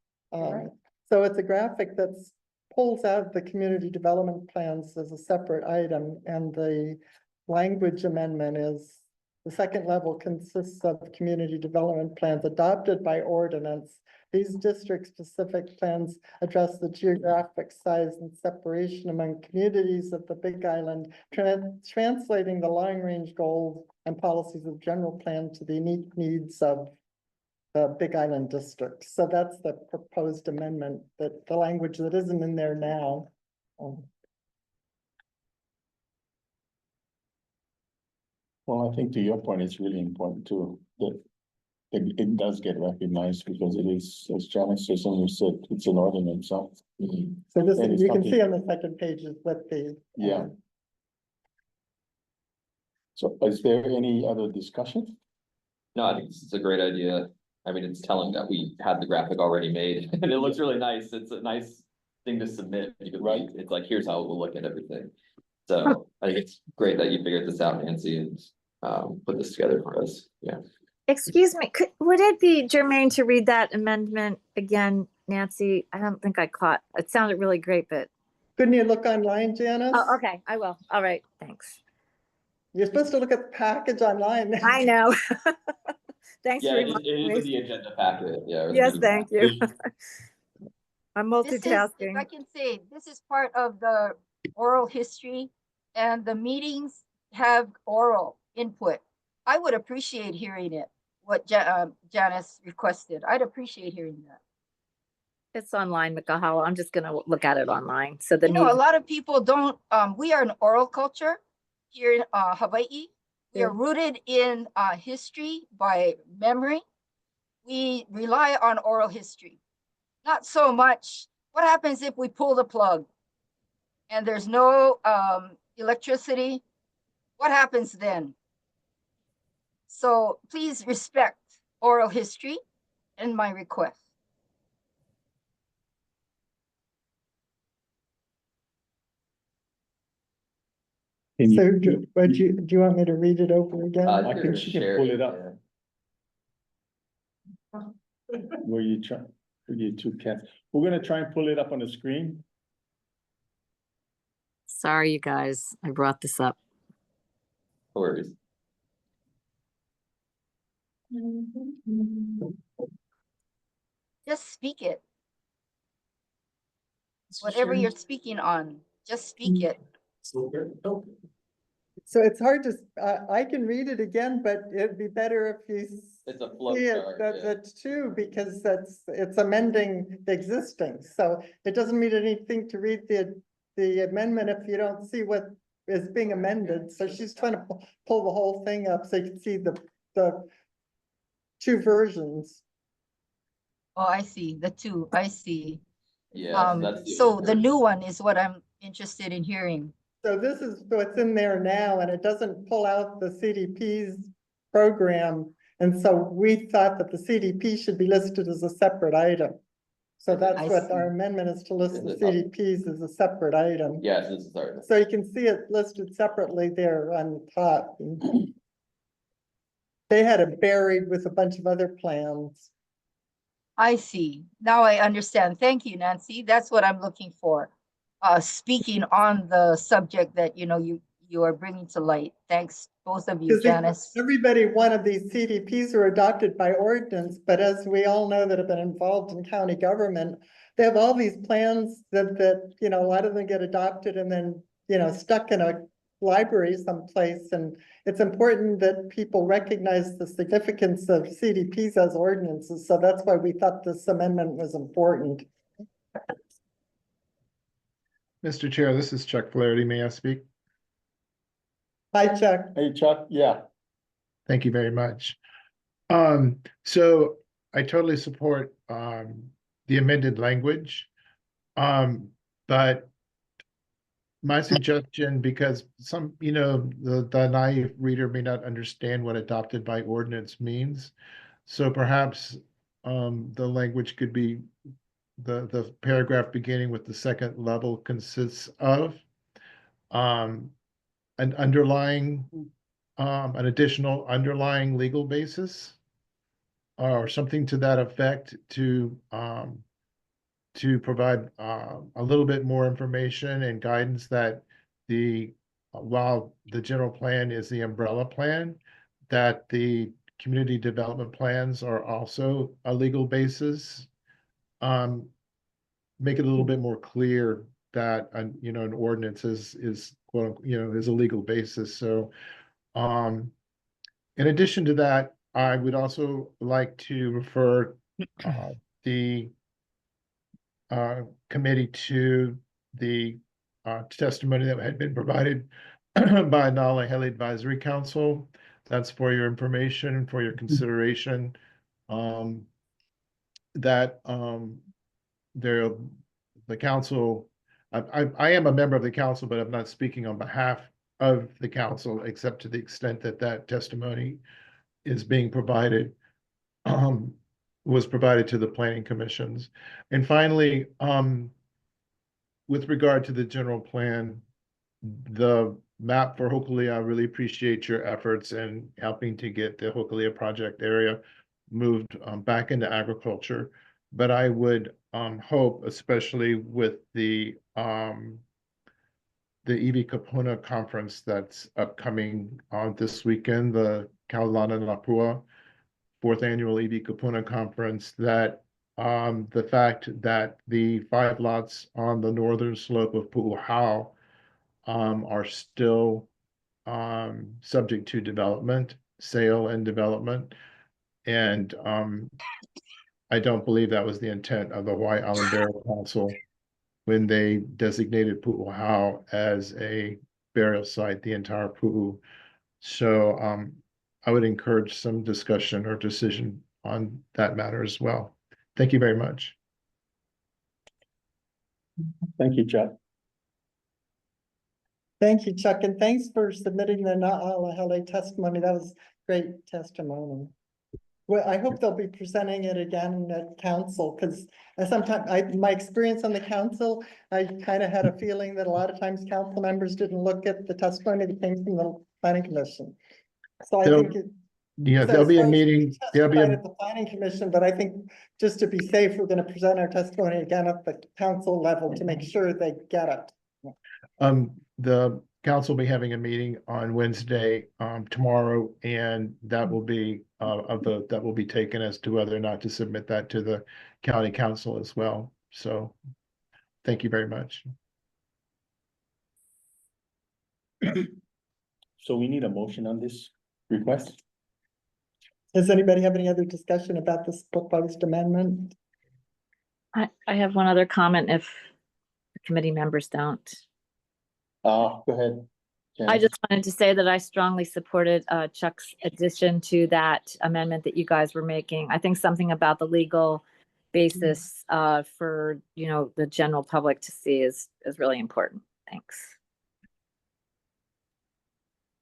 so it's a graphic that's pulls out the community development plans as a separate item, and the language amendment is the second level consists of community development plans adopted by ordinance. These district-specific plans address the geographic size and separation among communities of the Big Island, translating the long-range goals and policies of general plan to the unique needs of the Big Island district. So that's the proposed amendment, that the language that isn't in there now. Well, I think to your point, it's really important too, that it does get recognized because it is, as Janice says, and you said, it's an ordinance, so. So this, And it's you can something- see on the second page is what the. Yeah. So is there any other discussion? No, I think this is a great idea. I mean, it's telling that we had the graphic already made and it looks really nice. It's a nice thing to submit because Right. it's like, here's how we'll look at everything. So I think it's great that you figured this out, Nancy, and put this together for us. Yeah. Excuse me, would it be germane to read that amendment again, Nancy? I don't think I caught. It sounded really great, but. Couldn't you look online, Janice? Oh, okay, I will. All right, thanks. You're supposed to look at the package online. I know. Thanks Yeah, for it is reminding in me. the agenda packet. Yeah. or the Yes, meeting thank you. I'm This is, if I multitasking. can say, this is part of the oral history, and the meetings have oral input. I would appreciate hearing it. what Janice requested. I'd appreciate hearing that. It's online, Mikahala. I'm just gonna look at it online. So the You know, a meeting, lot of people don't, we are an oral culture here in Hawaii. We are Yeah. rooted in history by memory. We rely on oral history. Not so much, what happens if we pull the plug and there's no electricity? What happens then? So please respect oral history and my request. Can you- So do you want me to read it over again? I think she can pull it up. Where you try, where you two cats, we're gonna try and pull it up on the screen. sorry, you guys, I brought this up. No worries. Just speak it. Whatever you're speaking on, just speak it. So it's hard to, I can read it again, but it'd be better if you It's a flow see it, chart, that's yeah. it too, because it's amending the existing. So it doesn't mean anything to read the amendment if you don't see what is being amended. So she's trying to pull the whole thing up so you can see the two versions. Oh, I see, the two, I see. Yeah, so that's the So old the version. new one is what I'm interested in hearing. So this is what's in there now, and it doesn't pull out the CDP's program. And so we thought that the CDP should be listed as a separate item. So that's I what see. our amendment is, to list the Is it up? CDPs as a separate item. Yes, this is our. So you can see it listed separately there on top. They had it buried with a bunch of other plans. I see. Now I understand. Thank you, Nancy. That's what I'm looking for. Speaking on the subject that, you are bringing to light. Thanks, both of you, Because Janice. everybody wanted these CDPs were adopted by ordinance, but as we all know that have been involved in county government, they have all these plans that, a lot of them get adopted and then, stuck in a library someplace. And it's important that people recognize the significance of CDPs as ordinances. So that's why we thought this amendment was important. Mr. Chair, this is Chuck Flaherty. May I speak? Hi, Chuck. Hey Chuck, yeah, Thank you very much. So I totally support the amended language. But my suggestion, because some, the naive reader may not understand what adopted by ordinance means. So perhaps the language could be the paragraph beginning with the second level consists of an additional underlying legal basis or something to that effect to provide a little bit more information and guidance that while the general plan is the umbrella plan, that the community development plans are also a legal basis. Make it a little bit more clear that an ordinance is quote, is a legal basis. So in addition to that, I would also like to refer the committee to the testimony that had been provided by Nala Haley Advisory Council. That's for your information, for your consideration. The council, I am a member of the council, but I'm not speaking on behalf of the council, except to the extent that that testimony is being provided, was provided to the planning commissions. And finally, with regard to the general plan, the map for Hokulea, I really appreciate your efforts in helping to get the Hokulea project area moved back into agriculture. But I would hope, especially with the EV Kapuna conference that's upcoming this weekend, the Kaulana Lapua 4th annual EV Kapuna conference, that the fact that the 5 lots on the northern slope of Pu'uhao are still subject to development, sale and development, And I don't believe that was the intent of the Hawaii Island Burial Council when they designated Pu'uhao as a burial site, the entire Pu'u. So I would encourage some discussion or decision on that matter as well. Thank you very much. Thank you, Chuck. Thank you, Chuck, and thanks for submitting the Na'alahele testimony. That was great testimony. Well, I hope they'll be presenting it again at council, because sometimes my experience on the council, I kind of had a feeling that a lot of times council members didn't look at the testimony that came from the planning commission. So I There'll- think Yeah, there'll be a meeting, there'll be testified a, at the planning commission, but I think just to be safe, we're gonna present our testimony again at the council level to make sure they get it. the council will be having a meeting on Wednesday, tomorrow, and that will be, that will be taken as to whether or not to submit that to the county council as well. So, thank you very much. So we need a motion on this request? Does anybody have any other discussion about this proposed amendment? I have one other comment if the committee members don't. Go ahead. I Janice. just wanted to say that I strongly supported Chuck's addition to that amendment that you guys were making. I think something about the legal basis for, the general public to see is really important. Thanks.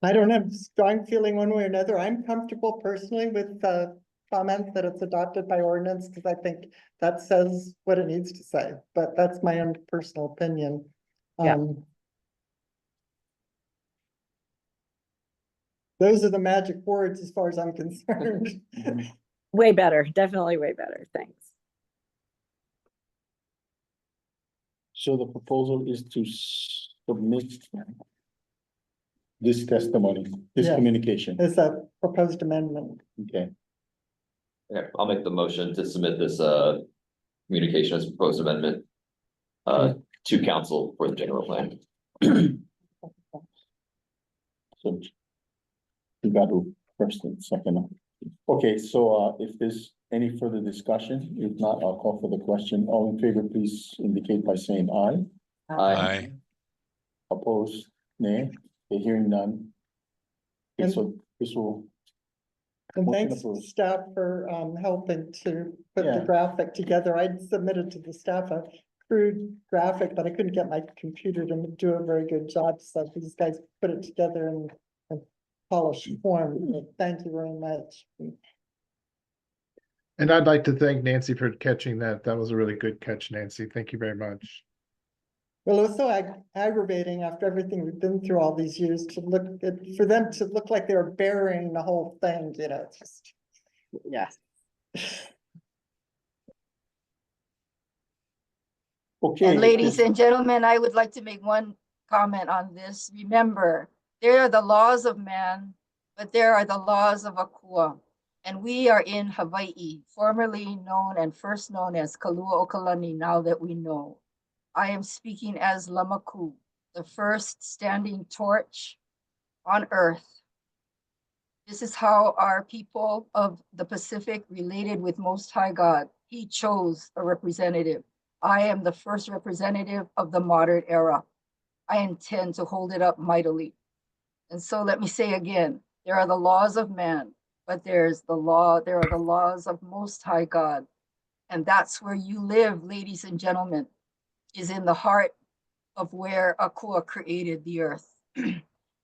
I don't have a strong feeling one way or another. I'm comfortable personally with the comment that it's adopted by ordinance, because I think that says what it needs to say, but that's my own personal opinion. Yeah. Those are the magic words as far as I'm concerned. Way better, definitely way better. Thanks. So the proposal is to submit this testimony, this Yeah. communication. Is a proposed amendment. Okay, Okay, I'll make the motion to submit this communication as proposed amendment to council for the general plan. so you got to first and second. Okay, so if there's any further discussion, if not, I'll call for the question. All in favor, please indicate by saying aye. Aye. Opposed, nay. Okay, hearing none. Okay, And- so this will, And Motion thanks approved. staff for helping to put the Yeah. graphic together. I submitted to the staff a crude graphic, but I couldn't get my computer to do a very good job. So these guys put it together in a polished form. Thank you very much. And I'd like to thank Nancy for catching that. That was a really good catch, Nancy. Thank you very much. Well, it was so aggravating after everything we've been through all these years to for them to look like they were burying the whole thing, it's just, yeah. okay. And ladies and gentlemen, I would like to make one comment on this. Remember, there are the laws of man, but there are the laws of Akua. And we are in Hawaii, formerly known and first known as Kaluokalani, now that we know. I am speaking as Lamaku, the first standing torch on earth. This is how our people of the Pacific related with Most High God. He chose a representative. I am the first representative of the modern era. I intend to hold it up mightily. And so let me say again, there are the laws of man, but there are the laws of Most High God. And that's where you live, ladies and gentlemen, is in the heart of where Akua created the earth.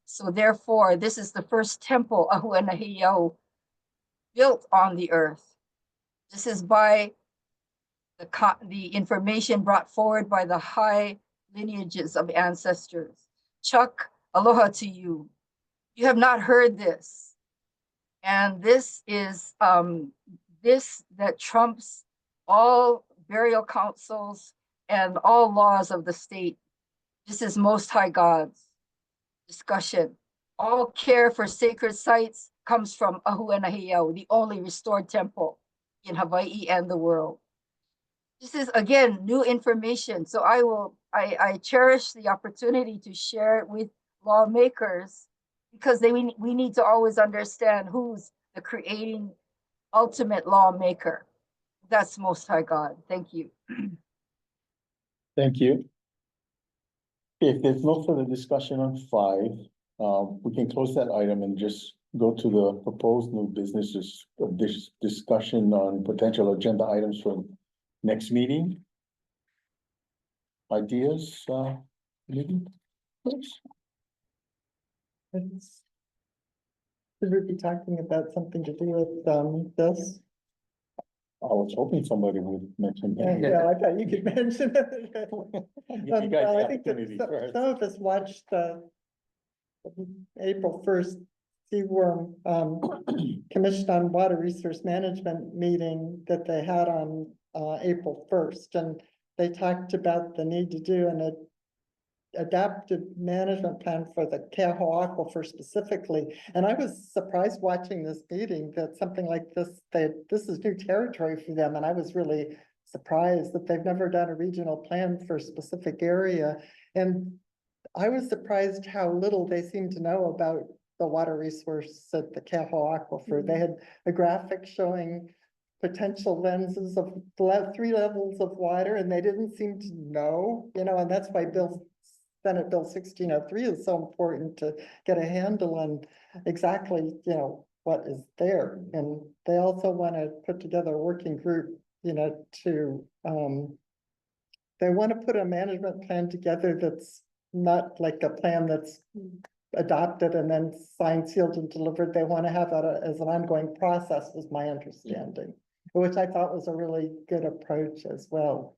So therefore, this is the first temple, Ahuenahiau, built on the earth. This is by the information brought forward by the high lineages of ancestors. Chuck, aloha to you. You have not heard this. And this is this that trumps all burial councils and all laws of the state. This is Most High God's discussion. All care for sacred sites comes from Ahuenahiau, the only restored temple in Hawaii and the world. This is, again, new information. So I cherish the opportunity to share it with lawmakers, because we need to always understand who's the creating ultimate lawmaker. That's Most High God. Thank you. Thank you. If there's no further discussion on five, we can close that item and just go to the proposed new businesses of this discussion on potential agenda items for next meeting. Ideas, maybe? Please. Should we be talking about something to do with, this? I was hoping somebody would mention Yeah, that. I thought you could mention it. Give you guys Well, the I think that opportunity some first. some of us watched the April 1st Seaworm Commission on Water Resource Management meeting that they had on April 1st. And they talked about the need to do an adaptive management plan for the Keho Aquifer specifically. And I was surprised watching this meeting that something like this, this is new territory for them. And I was really surprised that they've never done a regional plan for a specific area. And I was surprised how little they seem to know about the water resource at the Keho Aquifer. They had a graphic showing potential lenses of 3 levels of water, and they didn't seem to know, and that's why Senate Bill 1603 is so important to get a handle on exactly, what is there. And they also want to put together a working group, to, they want to put a management plan together that's not like a plan that's adopted and then signed, sealed, and delivered. They want to have that as an ongoing process, was my understanding, which I thought was a really good approach as well.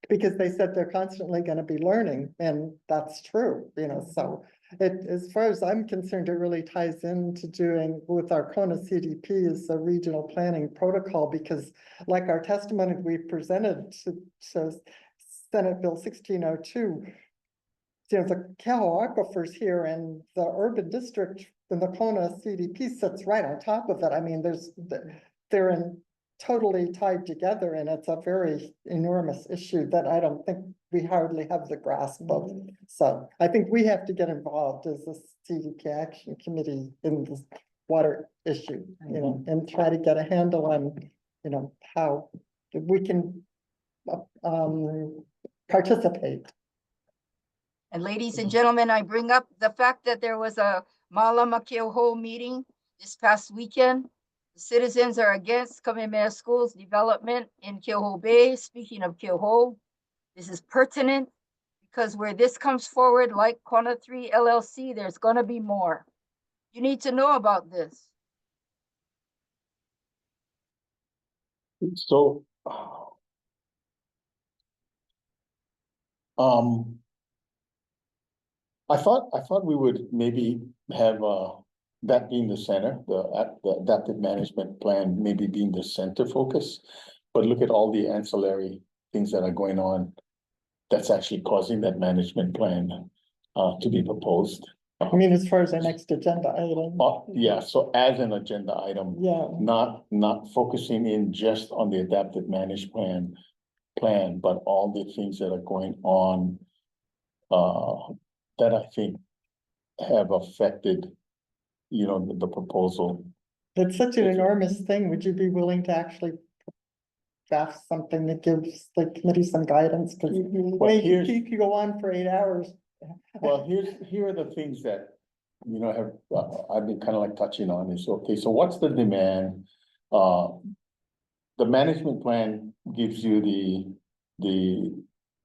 Because they said they're constantly going to be learning, and that's true, so as far as I'm concerned, it really ties into doing with our Kona CDP is the regional planning protocol, because like our testimony we presented to Senate Bill 1602, the Keho Aquifers here, and the urban district in the Kona CDP sits right on top of it. I mean, they're totally tied together, and it's a very enormous issue that I don't think we hardly have the grasp of. So I think we have to get involved as a CDP action committee in this water issue, and try to get a handle on, how we can participate. And ladies and gentlemen, I bring up the fact that there was a Malama Keoho meeting this past weekend. The citizens are against Kamehameha School's development in Keoho Bay. Speaking of Keoho, this is pertinent because where this comes forward, like Kona 3 LLC, there's going to be more. You need to know about this. So, I thought we would maybe have, that being the center, the adaptive management plan, maybe being the center focus, but look at all the ancillary things that are going on that's actually causing that management plan, to be proposed. I mean, as far as the next agenda item. Yeah, so as an agenda item. Yeah. Not focusing in just on the adaptive management plan, but all the things that are going on, that I think have affected, the proposal. It's such an enormous thing. Would you be willing to actually draft something that gives the committee some guidance? Because you could go on for 8 hours. Well, here are the things that, have, I've been kind of like touching on is, okay, so what's the demand? The management plan gives you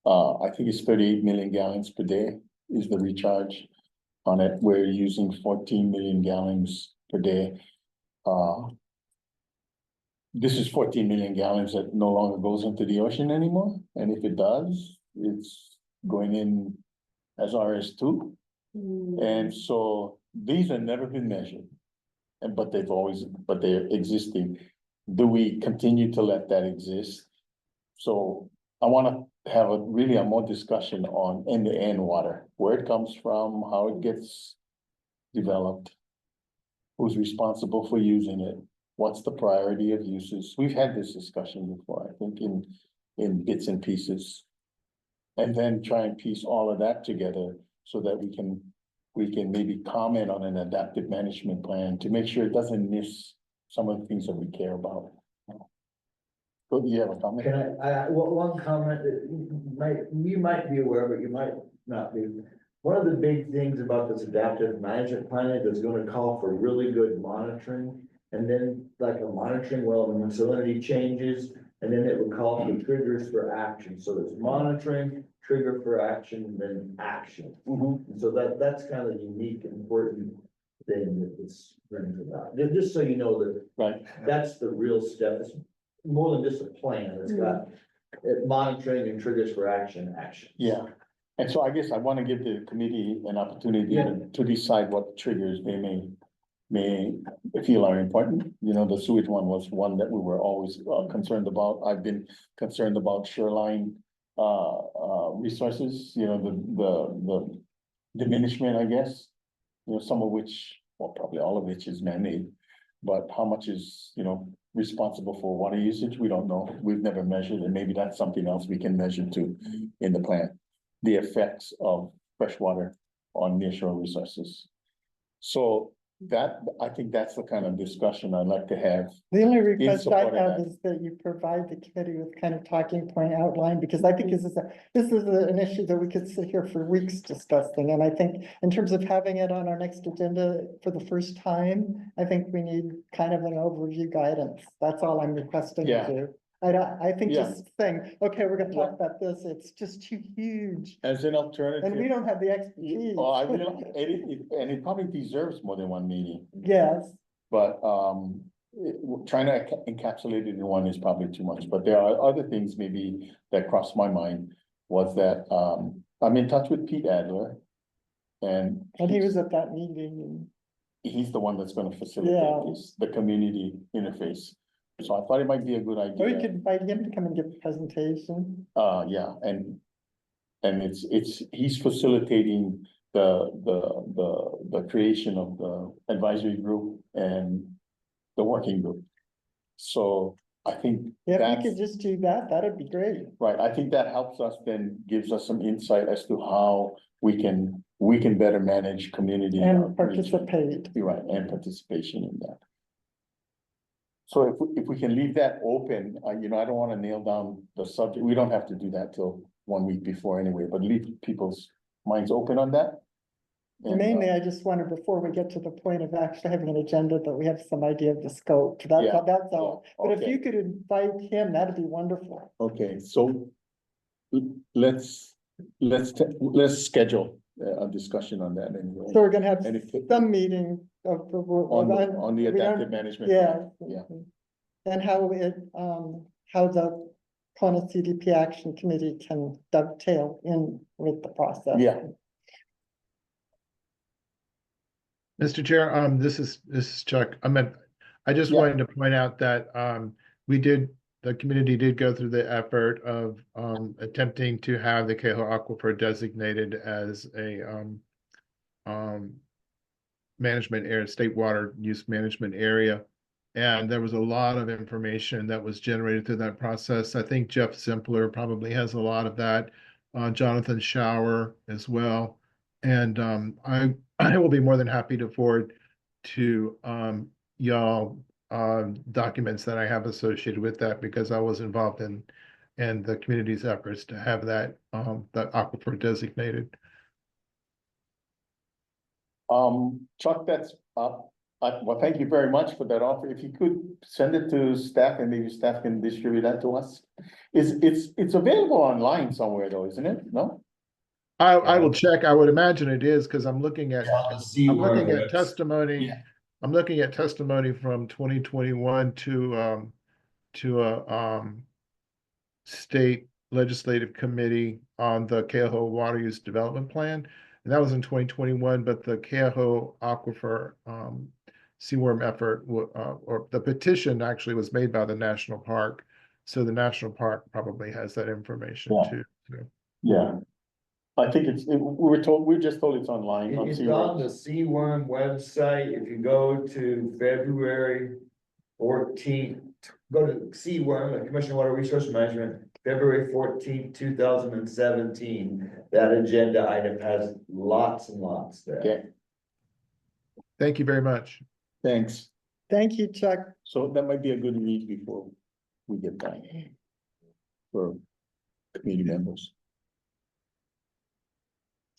I think it's 38 million gallons per day is the recharge on it. We're using 14 million gallons per day. This is 14 million gallons that no longer goes into the ocean anymore. And if it does, it's going in as RS2. And so these have never been measured. But they're existing. Do we continue to let that exist? So I want to have a more discussion on end-to-end water, where it comes from, how it gets developed, who's responsible for using it, what's the priority of uses. We've had this discussion before, I think in bits and pieces. And then try and piece all of that together so that we can maybe comment on an adaptive management plan to make sure it doesn't miss some of the things that we care about. Go, you have a comment? Can one comment that you might be aware, but you might not be. One of the big things about this adaptive management plan is gonna call for really good monitoring. And then like a monitoring well, when salinity changes, and then it would call for triggers for action. So there's monitoring, trigger for action, and then action. Mhm. And so that's kind of the unique, important thing that this brings about. Just so you know that Right, that's the real step. It's more than just a plan. It's got monitoring and triggers for action. yeah. And so I guess I want to give the committee an opportunity to decide what triggers they may feel are important. You know, the sewage one was one that we were always concerned about. I've been concerned about shoreline resources, you know, the diminishment, I guess. You know, some of which, well, probably all of which is man-made, but how much is, you know, responsible for water usage? We don't know. We've never measured, and maybe that's something else we can measure too in the plan. The effects of freshwater on nearshore resources. So that, I think that's the kind of discussion I'd like to have. The only request I support of have that. is that you provide the committee with kind of talking point outline, because I think this is an issue that we could sit here for weeks discussing. And I think in terms of having it on our next agenda for the first time, I think we need kind of an overview guidance. That's all I'm requesting Yeah. of you. I think Yeah. just saying, okay, we're gonna talk about this, it's just too huge. As an alternative. And we don't have the expertise. Oh, I will, and it probably deserves more than one meeting, Yes, but, trying to encapsulate it in one is probably too much, but there are other things maybe that crossed my mind. Was that, I'm in touch with Pete Adler. And he was at that meeting. he's the one that's gonna facilitate Yeah. this, the community interface. So I thought it might be a good Or we idea. could invite him to come and give the presentation. Yeah, and he's facilitating the creation of the advisory group and the working group. So I think Yeah, if we that's, could just do that, that'd be great. right, I think that helps us, then gives us some insight as to how we can better manage community. And outreach. participate. You're right, and participation in that. So if we can leave that open, you know, I don't want to nail down the subject. We don't have to do that till 1 week before anyway, but leave people's minds open on that. And, Mainly, I just wanted, before we get to the point of actually having an agenda, that we have some idea of the scope. That's all. But if okay. you could invite him, that'd be wonderful. Okay, so let's schedule a discussion on that anyway. So we're gonna have And if it- some meeting of. On the we don't- adaptive management. Yeah. Yeah. And how how the Kona CDP Action Committee can dovetail in with the process. Yeah. Mr. Chair, this is Chuck. I just Yeah. wanted to point out that the community did go through the effort of attempting to have the Keho Aquifer designated as a management area, state water use management area. And there was a lot of information that was generated through that process. I think Jeff Simpler probably has a lot of that, Jonathan Shower as well. And I will be more than happy to forward to y'all documents that I have associated with that, because I was involved in the community's efforts to have that aquifer designated. Chuck, that's well, thank you very much for that offer. If you could send it to staff, and maybe staff can distribute that to us. It's available online somewhere though, isn't it? No? I will check. I would imagine it is, because I'm looking at website. testimony. Yeah. I'm looking at testimony from 2021 to a state legislative committee on the Keoho Water Use Development Plan. And that was in 2021, but the Keoho Aquifer seaworm effort, or the petition actually was made by the National Park. So the National Park probably has that information Yeah. too. So. Yeah. I think we're just told it's online. It's on the Seaworm website. If you go to February 14th, go to Seaworm, the Commission on Water Resource Management, February 14th, 2017. That agenda item has lots and lots there. Okay, Thank you very much. thanks. Thank you, Chuck. So that might be a good read before we get back for committee members.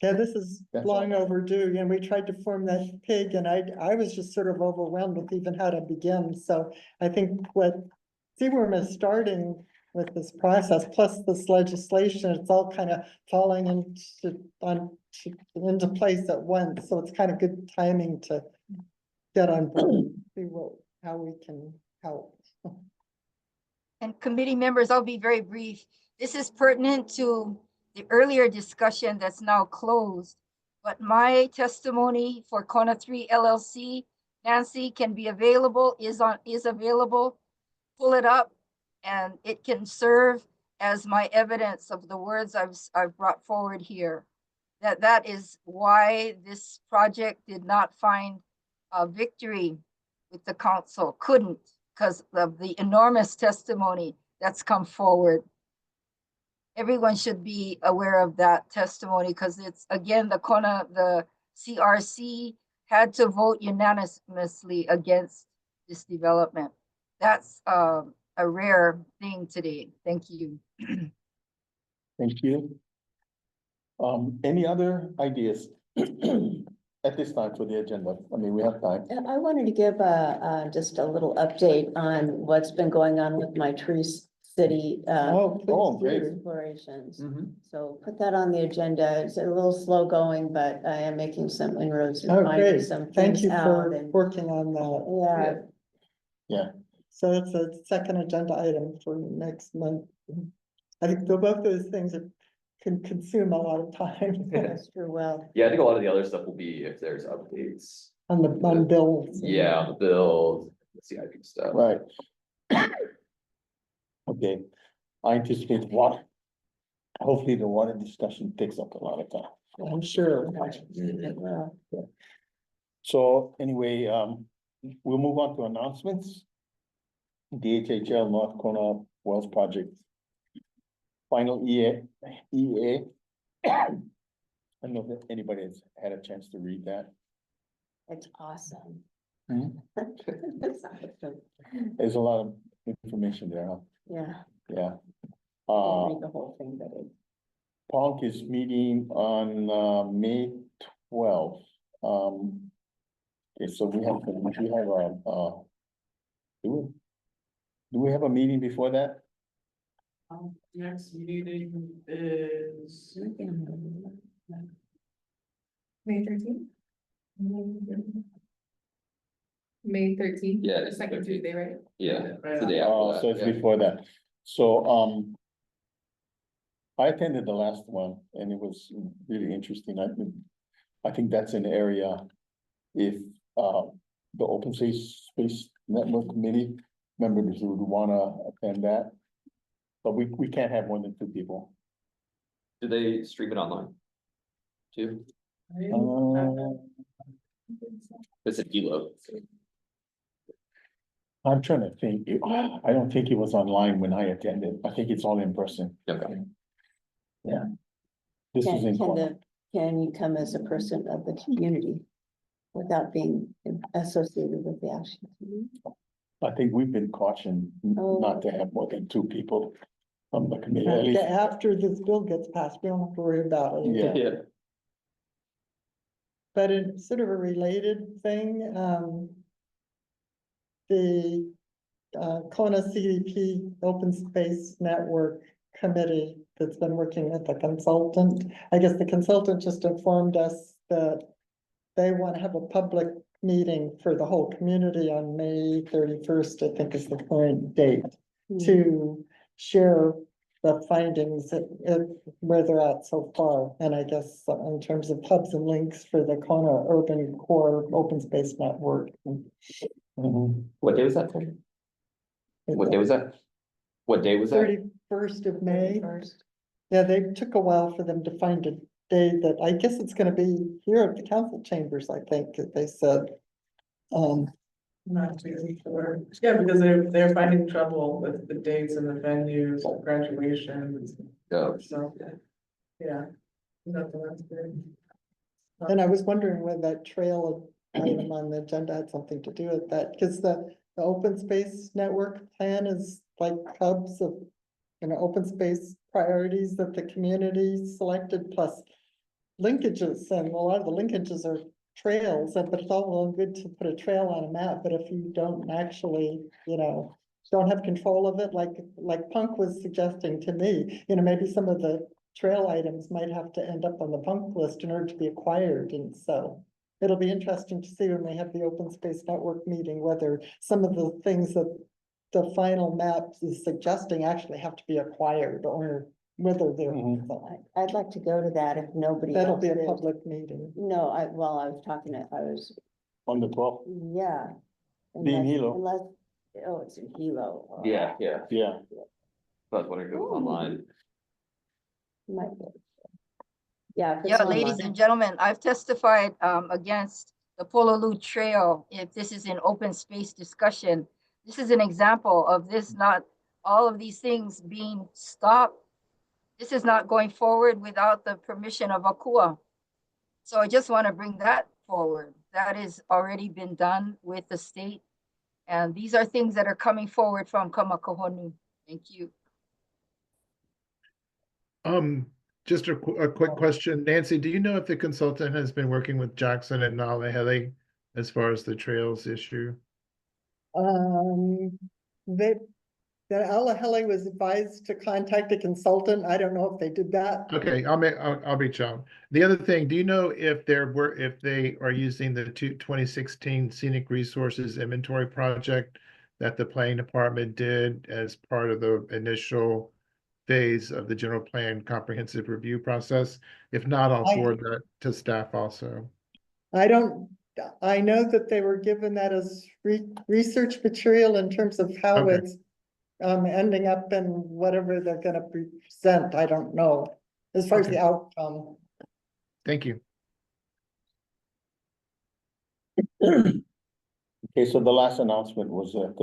Yeah, this is That's long overdue, and we tried to form that pig, and I was just sort of overwhelmed with even how to begin, so I think what CWIRM is starting with this process, plus this legislation, it's all kind of falling into place at once, so it's kind of good timing to get on board, see how we can help. And committee members, I'll be very brief. This is pertinent to the earlier discussion that's now closed. But my testimony for Kona 3 LLC, Nancy, can be available, is available. Pull it up and it can serve as my evidence of the words I've brought forward here. That is why this project did not find a victory with the council, couldn't, because of the enormous testimony that's come forward. Everyone should be aware of that testimony because it's, again, the CRC had to vote unanimously against this development. That's a rare thing today. Thank you. Thank you. Any other ideas at this time for the agenda? I mean, we have time. I wanted to give just a little update on what's been going on with my Tree City. Great. Explorations. Mhm. So put that on the agenda. It's a little slow going, but I am making some inroads and Oh, finding great. some Thank things you out for and, working on that. yeah, So it's a second agenda item for next month. I think both those things can consume a lot of time that's true. Well, Yeah, I think a lot of the other stuff will be if there's updates. on bills. Yeah, the build, the CIP stuff. Right. Okay, I anticipate water. Hopefully the water discussion takes up a lot of time. I'm sure. So anyway, we'll move on to announcements. DHHL North Kona Wells Project. Final EA. I don't know if anybody has had a chance to read that. it's awesome. Hmm? It's awesome. There's a lot of information there, huh? Yeah, Yeah. I'll read the whole thing, but it. PONC is meeting on May 12th. Okay, so we have do we have a meeting before that? Next meeting is. May 13th? May 13th? Yeah, The second Tuesday, right? Yeah, Right it's the day Oh, after so that, it's yeah. before that. So, I attended the last one and it was really interesting. I think that's an area if, the Open Space Network Committee members would wanna attend that. But we can't have more than 2 people. Do they stream it online? Too? It's an Elo. I'm trying to think. I don't think it was online when I attended. I think it's all in person. Okay. Yeah. This is in Kona. Can you come as a person of the community without being associated with the action? I think we've been cautioned not to have more than 2 people from the committee. At least, After this bill gets passed, we don't have to worry about it. Yeah. Yeah. But in sort of a related thing, the Kona CDP Open Space Network Committee that's been working with the consultant. I guess the consultant just informed us that they want to have a public meeting for the whole community on May 31st, I think is the current date, to share the findings where they're at so far. And I guess in terms of hubs and links for the Kona Urban Core Open Space Network. Mhm. What day was that? What day was that? What day was that? 31st of May. 31st. Yeah, they took a while for them to find a day that, I guess it's gonna be here at the council chambers, I think, they said. Not too sure. Yeah, because they're finding trouble with the dates and the venues, graduations. Oh. So, yeah. That's good. And I was wondering where that trail item on the agenda had something to do with that, because the open space network plan is like hubs of, open space priorities that the community selected, plus linkages, and a lot of the linkages are trails, but it's all well and good to put a trail on a map, but if you don't actually, don't have control of it, like Punk was suggesting to me, maybe some of the trail items might have to end up on the Punk list in order to be acquired, and so it'll be interesting to see when we have the open space network meeting, whether some of the things that the final map is suggesting actually have to be acquired, or whether they're. I'd like to go to that if nobody That'll else be a did. public meeting. No, I was On the 12th, yeah. Being Unless- Hilo. Unless, oh, it's in Hilo. Oh, Yeah. yeah. That's what it goes online. might be. Yeah. if it's Yeah, ladies online. and gentlemen, I've testified against the Pololu Trail. If this is an open space discussion, this is an example of this, not all of these things being stopped. This is not going forward without the permission of Akua. So I just want to bring that forward. That has already been done with the state. And these are things that are coming forward from Kamakohonu. Thank you. Just a quick question. Nancy, do you know if the consultant has been working with Jackson and Nalehele as far as the trails issue? The Alahele was advised to contact a consultant. I don't know if they did that. Okay, I'll reach out. The other thing, do you know if they are using the 2016 Scenic Resources Inventory Project that the planning department did as part of the initial phase of the general plan comprehensive review process? If not, I'll forward that to staff also. I know that they were given that as research material in terms of how Okay. it's ending up in whatever they're gonna present. I don't know, as far as Okay. the outcome. Thank you. Okay, so the last announcement was that,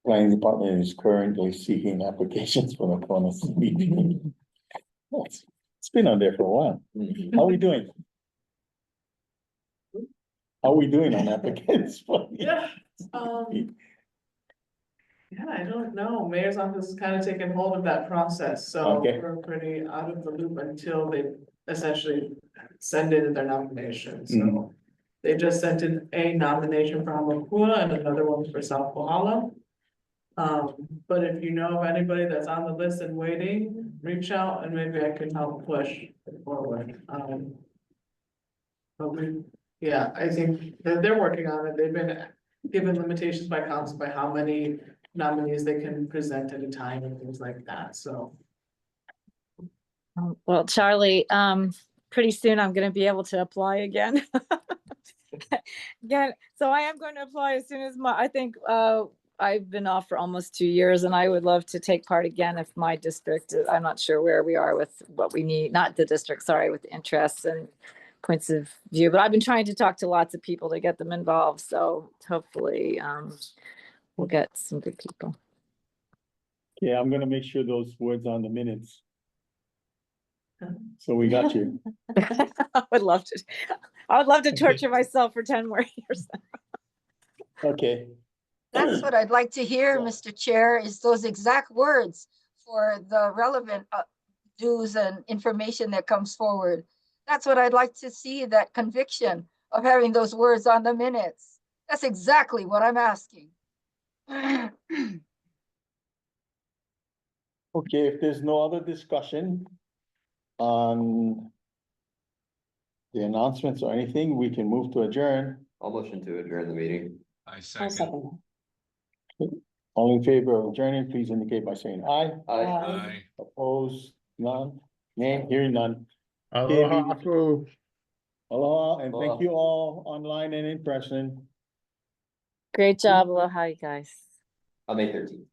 planning department is currently seeking applications for the Kona CDP. It's been on there for a while. How are we doing? How are we doing on applicants? Yeah, yeah, I don't know. Mayor's office is kind of taking hold of that process, so Okay. we're pretty out of the loop until they essentially send in their nomination, so. Mhm. They just sent in a nomination for Hamakua and another one for South Kohala. But if you know of anybody that's on the list and waiting, reach out and maybe I can help push it forward. But yeah, I think they're working on it. They've been given limitations by council by how many nominees they can present at a time and things like that, so. Well, Charlie, pretty soon I'm gonna be able to apply again. Again, so I am going to apply as soon as I think, I've been off for almost 2 years and I would love to take part again if my district, I'm not sure where we are with what we need, not the district, sorry, with interests and points of view, but I've been trying to talk to lots of people to get them involved. So hopefully, we'll get some good people. Yeah, I'm gonna make sure those words on the minutes. So we got you. I would love to torture myself for 10 more years. Okay. That's what I'd like to hear, Mr. Chair, is those exact words for the relevant dues and information that comes forward. That's what I'd like to see, that conviction of having those words on the minutes. That's exactly what I'm asking. Okay, if there's no other discussion on the announcements or anything, we can move to adjourn. I'll motion to adjourn the meeting. I I'll second. second All in favor of adjourning, please indicate by saying aye. Aye. Aye. Opposed, none, nay, hearing none. Aloha, meeting- aku. Aloha, and thank Aloha. you all online and in person. Great job. Aloha, you guys. On May 13th.